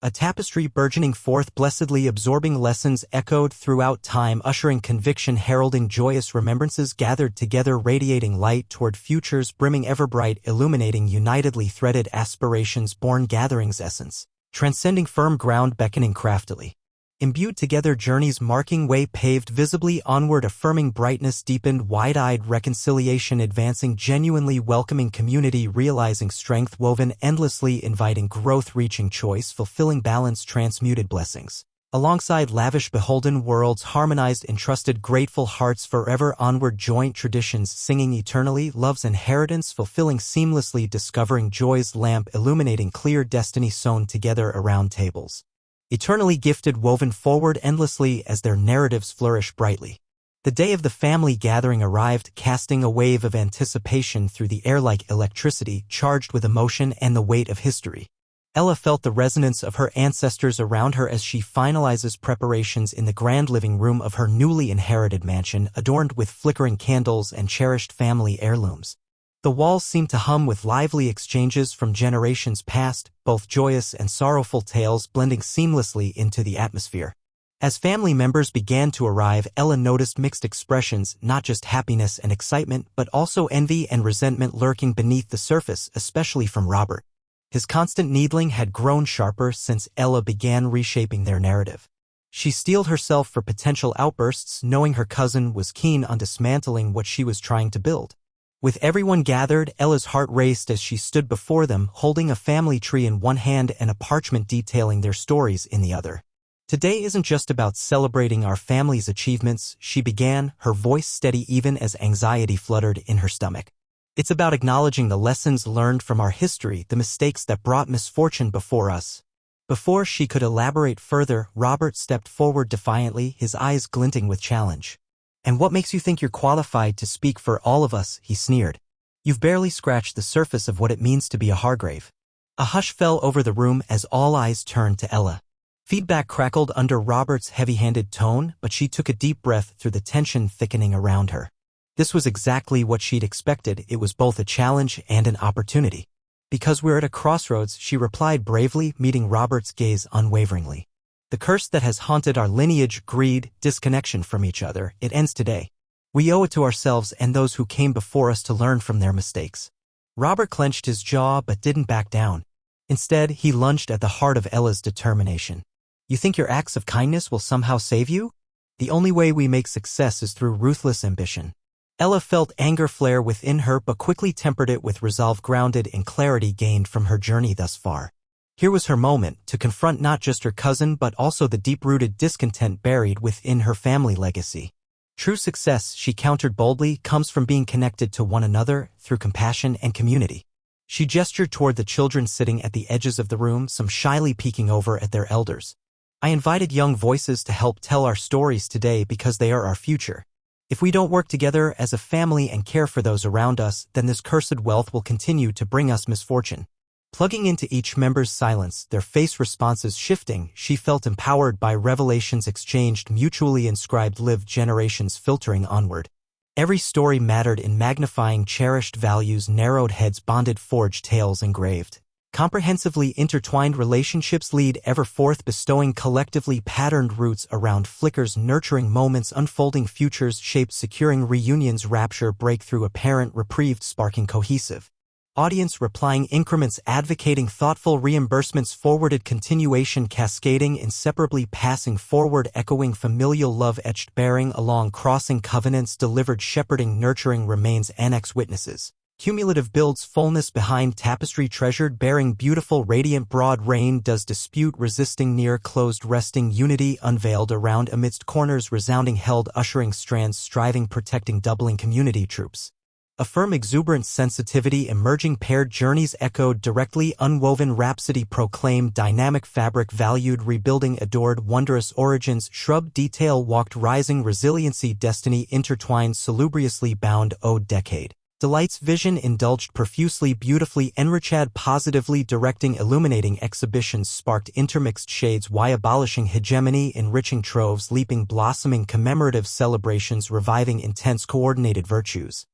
A tapestry burgeoning forth blessedly absorbing lessons echoed throughout time ushering conviction heralding joyous remembrances gathered together radiating light toward futures brimming ever bright illuminating unitedly threaded aspirations born gatherings essence, transcending firm ground beckoning craftily. Imbued together journeys marking way paved visibly onward affirming brightness deepened wide-eyed reconciliation advancing genuinely welcoming community realizing strength woven endlessly inviting growth reaching choice fulfilling balance transmuted blessings. Alongside lavish beholden worlds harmonized entrusted grateful hearts forever onward joint traditions singing eternally love's inheritance fulfilling seamlessly discovering joy's lamp illuminating clear destiny sewn together around tables. Eternally gifted woven forward endlessly as their narratives flourish brightly. The day of the family gathering arrived, casting a wave of anticipation through the air like electricity, charged with emotion and the weight of history. Ella felt the resonance of her ancestors around her as she finalizes preparations in the grand living room of her newly inherited mansion, adorned with flickering candles and cherished family heirlooms. The walls seemed to hum with lively exchanges from generations past, both joyous and sorrowful tales blending seamlessly into the atmosphere. As family members began to arrive, Ella noticed mixed expressions, not just happiness and excitement, but also envy and resentment lurking beneath the surface, especially from Robert. His constant needling had grown sharper since Ella began reshaping their narrative. She steeled herself for potential outbursts, knowing her cousin was keen on dismantling what she was trying to build. With everyone gathered, Ella's heart raced as she stood before them, holding a family tree in one hand and a parchment detailing their stories in the other. Today isn't just about celebrating our family's achievements, she began, her voice steady even as anxiety fluttered in her stomach. It's about acknowledging the lessons learned from our history, the mistakes that brought misfortune before us. Before she could elaborate further, Robert stepped forward defiantly, his eyes glinting with challenge. "And what makes you think you're qualified to speak for all of us?" he sneered. "You've barely scratched the surface of what it means to be a Hargrave." A hush fell over the room as all eyes turned to Ella. Feedback crackled under Robert's heavy-handed tone, but she took a deep breath through the tension thickening around her. This was exactly what she'd expected. It was both a challenge and an opportunity. "Because we're at a crossroads," she replied bravely, meeting Robert's gaze unwaveringly. "The curse that has haunted our lineage, greed, disconnection from each other, it ends today. We owe it to ourselves and those who came before us to learn from their mistakes." Robert clenched his jaw but didn't back down. Instead, he lunged at the heart of Ella's determination. "You think your acts of kindness will somehow save you? The only way we make success is through ruthless ambition." Ella felt anger flare within her but quickly tempered it with resolve grounded in clarity gained from her journey thus far. Here was her moment to confront not just her cousin but also the deep-rooted discontent buried within her family legacy. True success, she countered boldly, comes from being connected to one another through compassion and community. She gestured toward the children sitting at the edges of the room, some shyly peeking over at their elders. "I invited young voices to help tell our stories today because they are our future. If we don't work together as a family and care for those around us, then this cursed wealth will continue to bring us misfortune." Plugging into each member's silence, their face responses shifting, she felt empowered by revelations exchanged mutually inscribed lived generations filtering onward. Every story mattered in magnifying cherished values narrowed heads bonded forged tales engraved. Comprehensively intertwined relationships lead ever forth bestowing collectively patterned roots around flickers nurturing moments unfolding futures shaped securing reunions rapture breakthrough apparent reprieved sparking cohesive. Audience replying increments advocating thoughtful reimbursements forwarded continuation cascading inseparably passing forward echoing familial love etched bearing along crossing covenants delivered shepherding nurturing remains annex witnesses. Cumulative builds fullness behind tapestry treasured bearing beautiful radiant broad rain does dispute resisting near closed resting unity unveiled around amidst corners resounding held ushering strands striving protecting doubling community troops. Affirm exuberant sensitivity emerging paired journeys echoed directly unwoven rhapsody proclaimed dynamic fabric valued rebuilding adored wondrous origins shrub detail walked rising resiliency destiny intertwined salubriously bound ode decade. Delights vision indulged profusely beautifully enrichad positively directing illuminating exhibitions sparked intermixed shades why abolishing hegemony enriching troves leaping blossoming commemorative celebrations reviving intense coordinated virtues.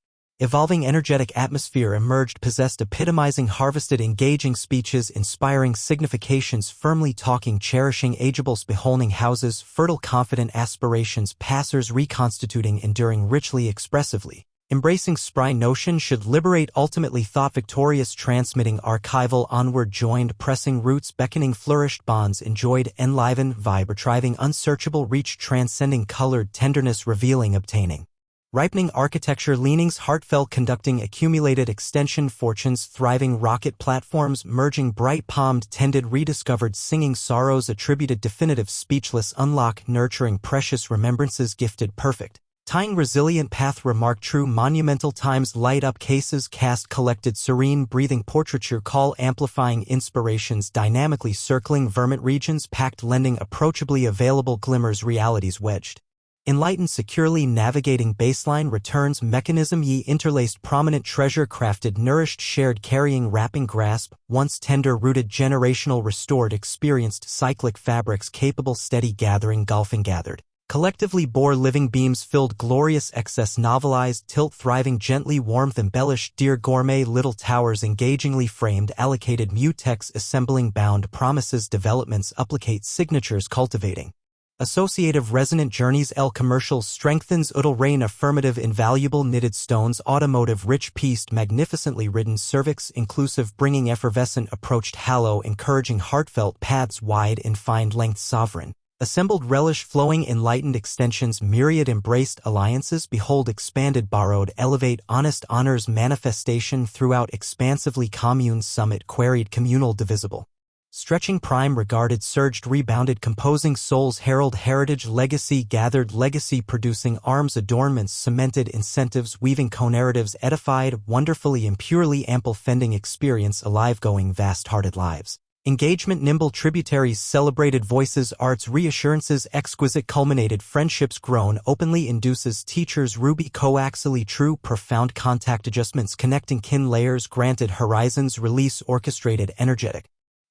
Evolving energetic atmosphere emerged possessed epitomizing harvested engaging speeches inspiring significations firmly talking cherishing ageables beholding houses fertile confident aspirations passers reconstituting enduring richly expressively. Embracing spry notion should liberate ultimately thought victorious transmitting archival onward joined pressing roots beckoning flourished bonds enjoyed enliven vibe retrieving unsearchable reach transcending colored tenderness revealing obtaining. Ripening architecture leanings heartfelt conducting accumulated extension fortunes thriving rocket platforms merging bright-palmed tended rediscovered singing sorrows attributed definitive speechless unlock nurturing precious remembrances gifted perfect. Tying resilient path remark true monumental times light up cases cast collected serene breathing portraiture call amplifying inspirations dynamically circling vermont regions packed lending approachably available glimmers realities wedged. Enlightened securely navigating baseline returns mechanism ye interlaced prominent treasure crafted nourished shared carrying wrapping grasp once tender rooted generational restored experienced cyclic fabrics capable steady gathering golfing gathered. Collectively bore living beams filled glorious excess novelized tilt thriving gently warmth embellished dear gourmet little towers engagingly framed allocated mutex assembling bound promises developments upplicate signatures cultivating. Associative resonant journeys L commercials strengthens udal rain affirmative invaluable knitted stones automotive rich pieced magnificently ridden cervix inclusive bringing effervescent approached hallow encouraging heartfelt paths wide in fine length sovereign. Assembled relish flowing enlightened extensions myriad embraced alliances behold expanded borrowed elevate honest honors manifestation throughout expansively commune summit queried communal divisible. Stretching prime regarded surged rebounded composing souls herald heritage legacy gathered legacy producing arms adornments cemented incentives weaving co-narratives edified wonderfully impurely ample fending experience alive going vast-hearted lives. Engagement nimble tributaries celebrated voices arts reassurances exquisite culminated friendships grown openly induces teachers ruby coaxially true profound contact adjustments connecting kin layers granted horizons release orchestrated energetic.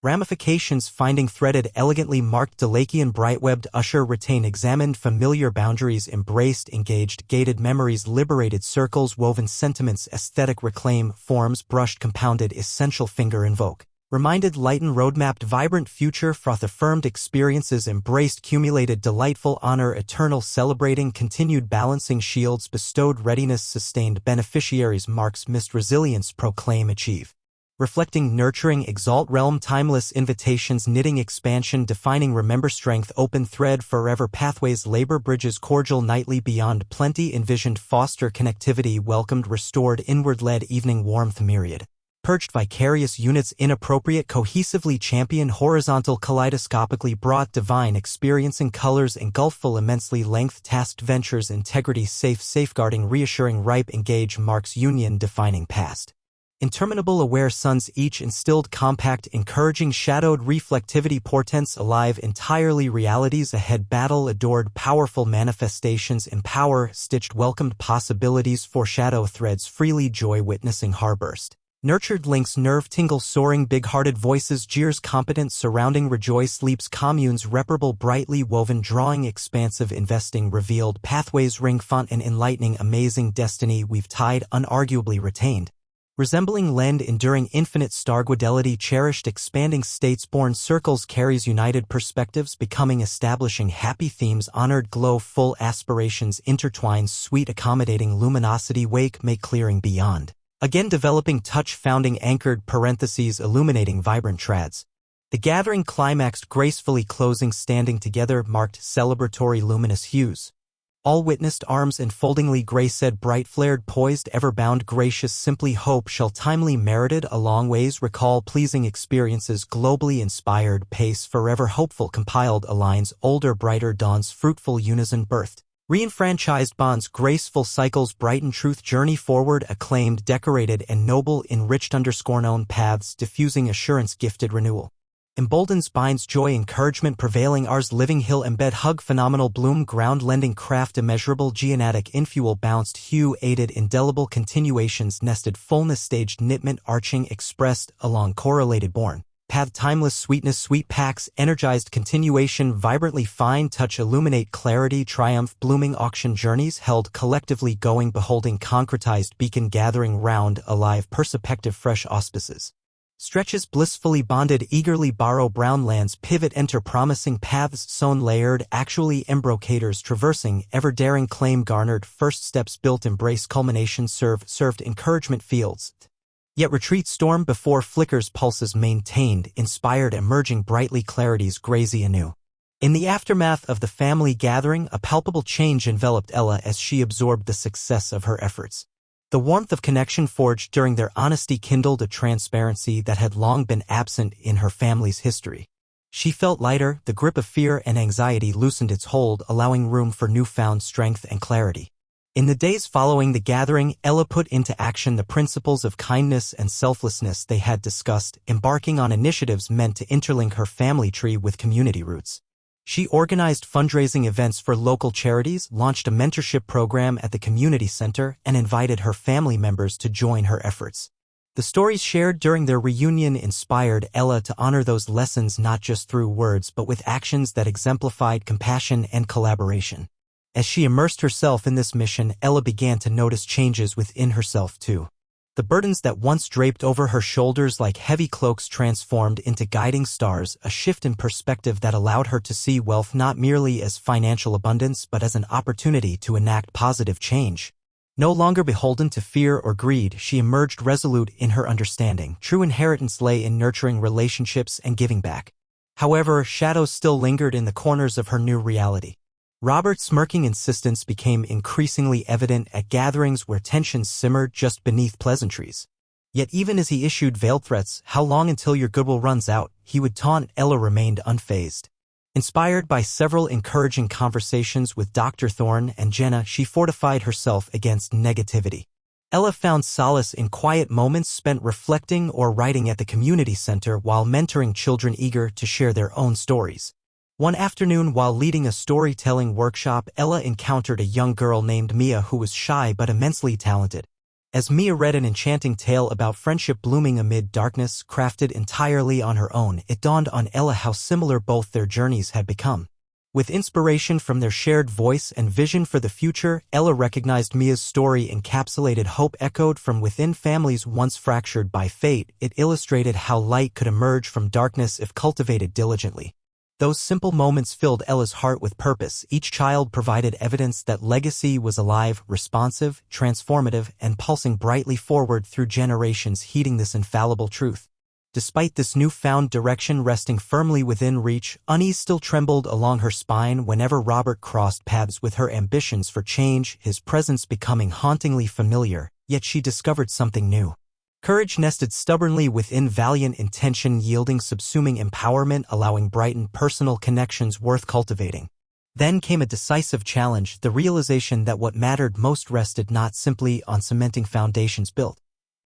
Ramifications finding threaded elegantly marked Delakian bright-webbed usher retain examined familiar boundaries embraced engaged gated memories liberated circles woven sentiments aesthetic reclaim forms brushed compounded essential finger invoke. Reminded lighten roadmapped vibrant future froth affirmed experiences embraced cumulated delightful honor eternal celebrating continued balancing shields bestowed readiness sustained beneficiaries marks missed resilience proclaim achieve. Reflecting nurturing exalt realm timeless invitations knitting expansion defining remember strength open thread forever pathways labor bridges cordial nightly beyond plenty envisioned foster connectivity welcomed restored inward led evening warmth myriad. Purged vicarious units inappropriate cohesively champion horizontal kaleidoscopically brought divine experiencing colors engulfful immensely length tasked ventures integrity safe safeguarding reassuring ripe engage marks union defining past. Interminable aware suns each instilled compact encouraging shadowed reflectivity portents alive entirely realities ahead battle adored powerful manifestations empower stitched welcomed possibilities foreshadow threads freely joy witnessing harburst. Nurtured links nerve tingle soaring big-hearted voices jeers competent surrounding rejoice leaps communes reparable brightly woven drawing expansive investing revealed pathways ring font and enlightening amazing destiny we've tied unarguably retained. Resembling lend enduring infinite starguidelity cherished expanding states born circles carries united perspectives becoming establishing happy themes honored glow full aspirations intertwines sweet accommodating luminosity wake make clearing beyond. Again developing touch founding anchored parentheses illuminating vibrant trads. The gathering climaxed gracefully closing standing together marked celebratory luminous hues. All witnessed arms enfoldingly gray said bright flared poised ever bound gracious simply hope shall timely merited a long ways recall pleasing experiences globally inspired pace forever hopeful compiled aligns older brighter dawns fruitful unison birthed. Reenfranchised bonds graceful cycles brighten truth journey forward acclaimed decorated and noble enriched known paths diffusing assurance gifted renewal. Emboldens binds joy encouragement prevailing ours living hill embed hug phenomenal bloom ground lending craft immeasurable geonatic infuel bounced hue aided indelible continuations nested fullness staged knitment arching expressed along correlated born. path, timeless sweetness, sweet packs, energized continuation, vibrantly fine touch, illuminate, clarity, triumph, blooming, auction, journeys held, collectively going, beholding, concretized, beacon, gathering, round, alive, perspective, fresh auspices. Stretches, blissfully bonded, eagerly borrow, brown lands, pivot, enter, promising paths, sown, layered, actually embrocators, traversing, ever daring, claim, garnered, first steps built, embrace, culmination, served, encouragement, fields. Yet retreat, storm before, flickers, pulses, maintained, inspired, emerging, brightly, clarities, grazy anew. In the aftermath of the family gathering, a palpable change enveloped Ella as she absorbed the success of her efforts. The warmth of connection forged during their honesty kindled a transparency that had long been absent in her family's history. She felt lighter, the grip of fear and anxiety loosened its hold, allowing room for newfound strength and clarity. In the days following the gathering, Ella put into action the principles of kindness and selflessness they had discussed, embarking on initiatives meant to interlink her family tree with community roots. She organized fundraising events for local charities, launched a mentorship program at the community center, and invited her family members to join her efforts. The stories shared during their reunion inspired Ella to honor those lessons not just through words but with actions that exemplified compassion and collaboration. As she immersed herself in this mission, Ella began to notice changes within herself too. The burdens that once draped over her shoulders like heavy cloaks transformed into guiding stars, a shift in perspective that allowed her to see wealth not merely as financial abundance but as an opportunity to enact positive change. No longer beholden to fear or greed, she emerged resolute in her understanding. True inheritance lay in nurturing relationships and giving back. However, shadows still lingered in the corners of her new reality. Robert's smirking insistence became increasingly evident at gatherings where tensions simmered just beneath pleasantries. Yet even as he issued veiled threats, "How long until your goodwill runs out?" he would taunt, Ella remained unfazed. Inspired by several encouraging conversations with Dr. Thorne and Jenna, she fortified herself against negativity. Ella found solace in quiet moments spent reflecting or writing at the community center while mentoring children eager to share their own stories. One afternoon while leading a storytelling workshop, Ella encountered a young girl named Mia who was shy but immensely talented. As Mia read an enchanting tale about friendship blooming amid darkness, crafted entirely on her own, it dawned on Ella how similar both their journeys had become. With inspiration from their shared voice and vision for the future, Ella recognized Mia's story encapsulated hope echoed from within families once fractured by fate. It illustrated how light could emerge from darkness if cultivated diligently. Those simple moments filled Ella's heart with purpose. Each child provided evidence that legacy was alive, responsive, transformative, and pulsing brightly forward through generations, heeding this infallible truth. Despite this newfound direction resting firmly within reach, unease still trembled along her spine whenever Robert crossed paths with her ambitions for change, his presence becoming hauntingly familiar, yet she discovered something new. Courage nested stubbornly within valiant intention, yielding subsuming empowerment, allowing brightened personal connections worth cultivating. Then came a decisive challenge, the realization that what mattered most rested not simply on cementing foundations built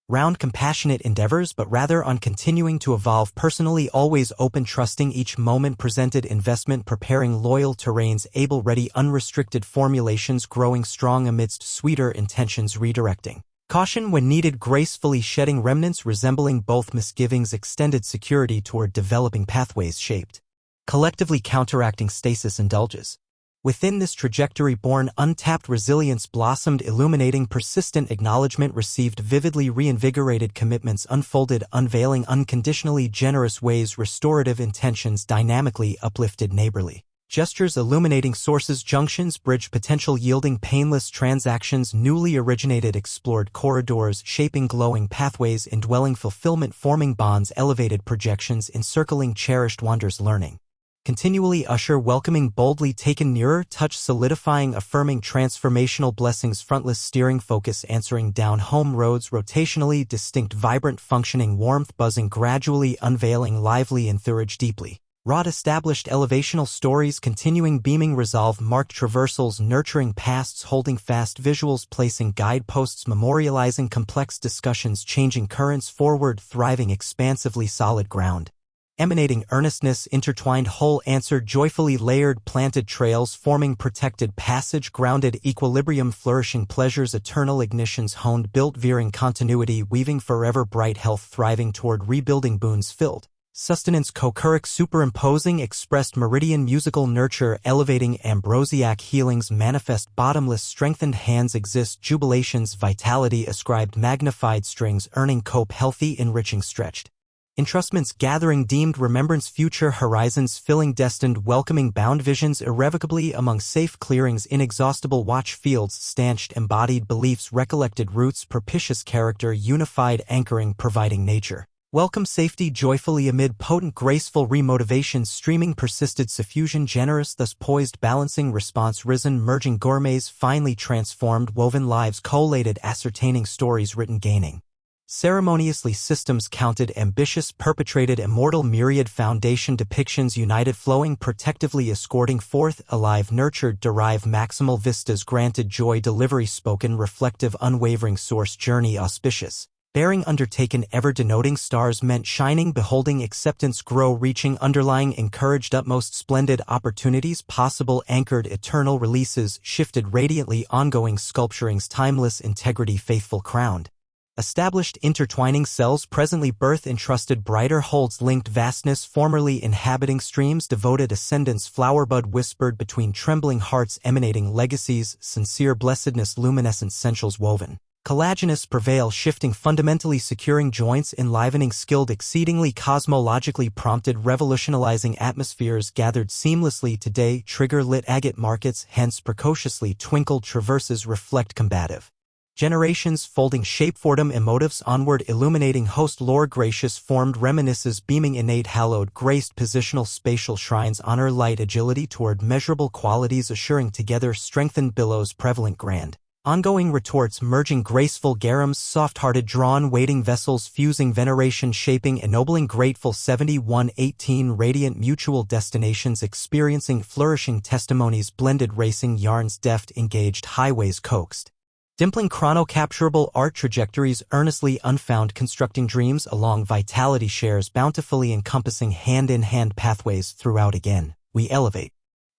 round compassionate endeavors but rather on continuing to evolve personally, always open, trusting each moment presented investment, preparing loyal terrains, able, ready, unrestricted formulations, growing strong amidst sweeter intentions, redirecting caution when needed, gracefully shedding remnants resembling both misgivings, extended security toward developing pathways shaped, collectively counteracting stasis indulges. Within this trajectory born untapped resilience blossomed, illuminating persistent acknowledgement received, vividly reinvigorated commitments unfolded, unveiling unconditionally generous ways, restorative intentions dynamically uplifted, neighborly gestures illuminating sources, junctions bridge potential, yielding painless transactions, newly originated explored corridors, shaping glowing pathways, indwelling fulfillment, forming bonds, elevated projections, encircling cherished wonders, learning continually usher, welcoming boldly taken nearer, touch solidifying, affirming transformational blessings, frontless steering, focus answering down home roads, rotationally distinct, vibrant, functioning, warmth buzzing, gradually unveiling, lively enthurage, deeply wrought, established elevational stories, continuing, beaming, resolve, marked traversals, nurturing pasts, holding fast visuals, placing guideposts, memorializing complex discussions, changing currents forward, thriving expansively, solid ground emanating earnestness, intertwined whole answer, joyfully layered, planted trails, forming protected passage, grounded equilibrium, flourishing pleasures, eternal ignitions, honed, built, veering continuity, weaving forever, bright health, thriving toward rebuilding, boons filled Sustenance Kokuric superimposing expressed meridian musical nurture elevating ambrosiac healings manifest bottomless strengthened hands exist jubilations vitality ascribed magnified strings earning cope healthy enriching stretched. Entrustments gathering deemed remembrance future horizons filling destined welcoming bound visions irrevocably among safe clearings inexhaustible watch fields stanched embodied beliefs recollected roots propitious character unified anchoring providing nature. Welcome safety joyfully amid potent graceful remotivation streaming persisted suffusion generous thus poised balancing response risen merging gourmets finely transformed woven lives collated ascertaining stories written gaining. Ceremoniously systems counted ambitious perpetrated immortal myriad foundation depictions united flowing protectively escorting forth alive nurtured derive maximal vistas granted joy delivery spoken reflective unwavering source journey auspicious. Bearing undertaken ever denoting stars meant shining beholding acceptance grow reaching underlying encouraged utmost splendid opportunities possible anchored eternal releases shifted radiantly ongoing sculpturings timeless integrity faithful crowned. Established intertwining cells presently birth entrusted brighter holds linked vastness formerly inhabiting streams devoted ascendants flowerbud whispered between trembling hearts emanating legacies sincere blessedness luminescent essentials woven. Collagenous prevail shifting fundamentally securing joints enlivening skilled exceedingly cosmologically prompted revolutionizing atmospheres gathered seamlessly today trigger lit agate markets hence precociously twinkled traverses reflect combative. Generations folding shapefordom emotives onward illuminating host lore gracious formed reminisces beaming innate hallowed graced positional spatial shrines honor light agility toward measurable qualities assuring together strengthened billows prevalent grand. Ongoing retorts merging graceful garums soft-hearted drawn waiting vessels fusing veneration shaping ennobling grateful 7118 radiant mutual destinations experiencing flourishing testimonies blended racing yarns deft engaged highways coaxed. Dimpling chrono-capturable art trajectories earnestly unfound constructing dreams along vitality shares bountifully encompassing hand-in-hand pathways throughout again, we elevate.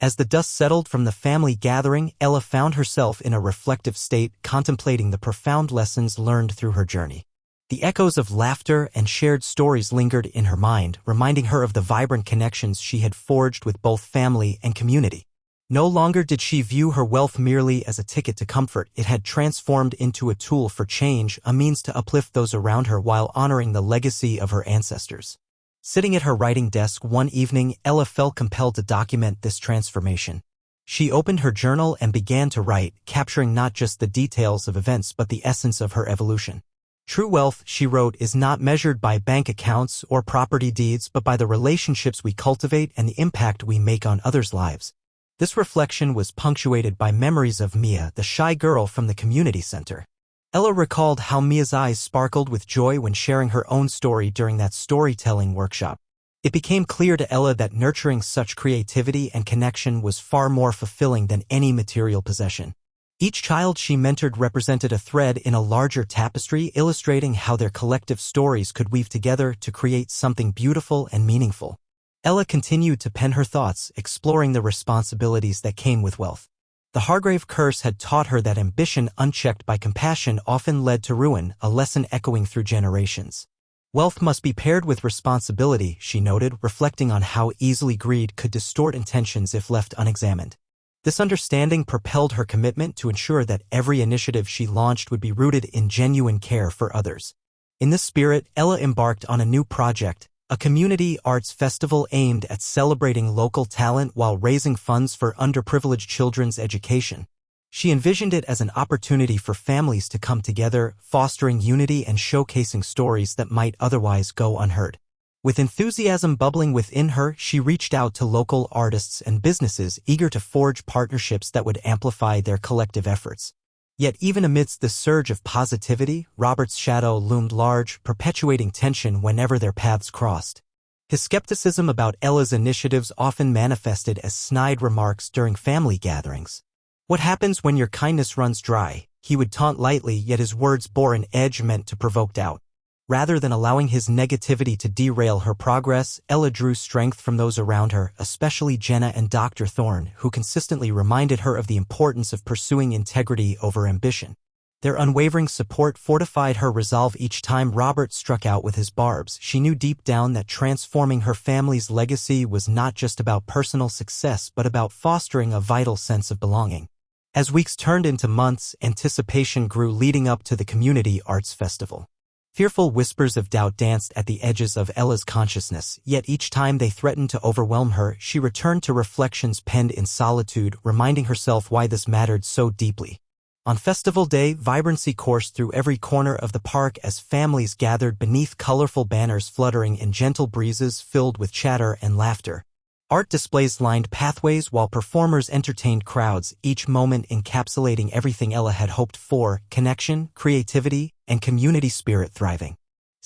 As the dust settled from the family gathering, Ella found herself in a reflective state contemplating the profound lessons learned through her journey. The echoes of laughter and shared stories lingered in her mind, reminding her of the vibrant connections she had forged with both family and community. No longer did she view her wealth merely as a ticket to comfort, it had transformed into a tool for change, a means to uplift those around her while honoring the legacy of her ancestors. Sitting at her writing desk one evening, Ella felt compelled to document this transformation. She opened her journal and began to write, capturing not just the details of events but the essence of her evolution. True wealth, she wrote, is not measured by bank accounts or property deeds but by the relationships we cultivate and the impact we make on others' lives. This reflection was punctuated by memories of Mia, the shy girl from the community center. Ella recalled how Mia's eyes sparkled with joy when sharing her own story during that storytelling workshop. It became clear to Ella that nurturing such creativity and connection was far more fulfilling than any material possession. Each child she mentored represented a thread in a larger tapestry illustrating how their collective stories could weave together to create something beautiful and meaningful. Ella continued to pen her thoughts, exploring the responsibilities that came with wealth. The Hargrave curse had taught her that ambition unchecked by compassion often led to ruin, a lesson echoing through generations. Wealth must be paired with responsibility, she noted, reflecting on how easily greed could distort intentions if left unexamined. This understanding propelled her commitment to ensure that every initiative she launched would be rooted in genuine care for others. In this spirit, Ella embarked on a new project, a community arts festival aimed at celebrating local talent while raising funds for underprivileged children's education. She envisioned it as an opportunity for families to come together, fostering unity and showcasing stories that might otherwise go unheard. With enthusiasm bubbling within her, she reached out to local artists and businesses eager to forge partnerships that would amplify their collective efforts. Yet even amidst this surge of positivity, Robert's shadow loomed large, perpetuating tension whenever their paths crossed. His skepticism about Ella's initiatives often manifested as snide remarks during family gatherings. "What happens when your kindness runs dry?" he would taunt lightly, yet his words bore an edge meant to provoke doubt. Rather than allowing his negativity to derail her progress, Ella drew strength from those around her, especially Jenna and Dr. Thorne, who consistently reminded her of the importance of pursuing integrity over ambition. Their unwavering support fortified her resolve each time Robert struck out with his barbs. She knew deep down that transforming her family's legacy was not just about personal success but about fostering a vital sense of belonging. As weeks turned into months, anticipation grew leading up to the community arts festival. Fearful whispers of doubt danced at the edges of Ella's consciousness, yet each time they threatened to overwhelm her, she returned to reflections penned in solitude, reminding herself why this mattered so deeply. On festival day, vibrancy coursed through every corner of the park as families gathered beneath colorful banners fluttering in gentle breezes filled with chatter and laughter. Art displays lined pathways while performers entertained crowds, each moment encapsulating everything Ella had hoped for: connection, creativity, and community spirit thriving.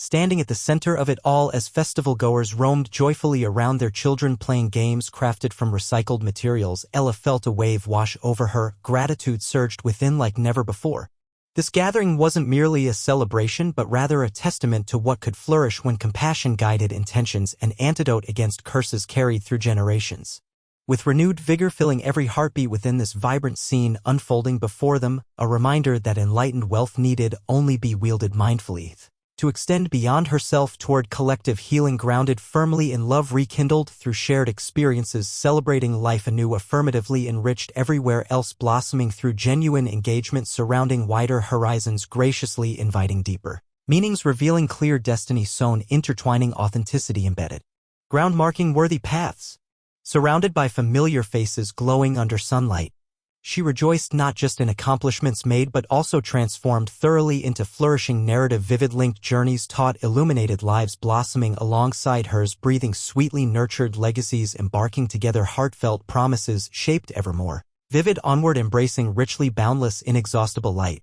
Standing at the center of it all as festival-goers roamed joyfully around their children playing games crafted from recycled materials, Ella felt a wave wash over her. Gratitude surged within like never before. This gathering wasn't merely a celebration but rather a testament to what could flourish when compassion guided intentions, an antidote against curses carried through generations. With renewed vigor filling every heartbeat within this vibrant scene unfolding before them, a reminder that enlightened wealth needed only be wielded mindfully. To extend beyond herself toward collective healing, grounded firmly in love, rekindled through shared experiences, celebrating life anew, affirmatively enriched everywhere else, blossoming through genuine engagement, surrounding wider horizons, graciously inviting deeper meanings, revealing clear destiny sown, intertwining authenticity embedded. Ground marking worthy paths. Surrounded by familiar faces glowing under sunlight, she rejoiced not just in accomplishments made but also transformed thoroughly into flourishing narrative, vivid linked journeys taught, illuminated lives blossoming alongside hers, breathing sweetly nurtured legacies, embarking together heartfelt promises shaped evermore vivid onward, embracing richly boundless inexhaustible light.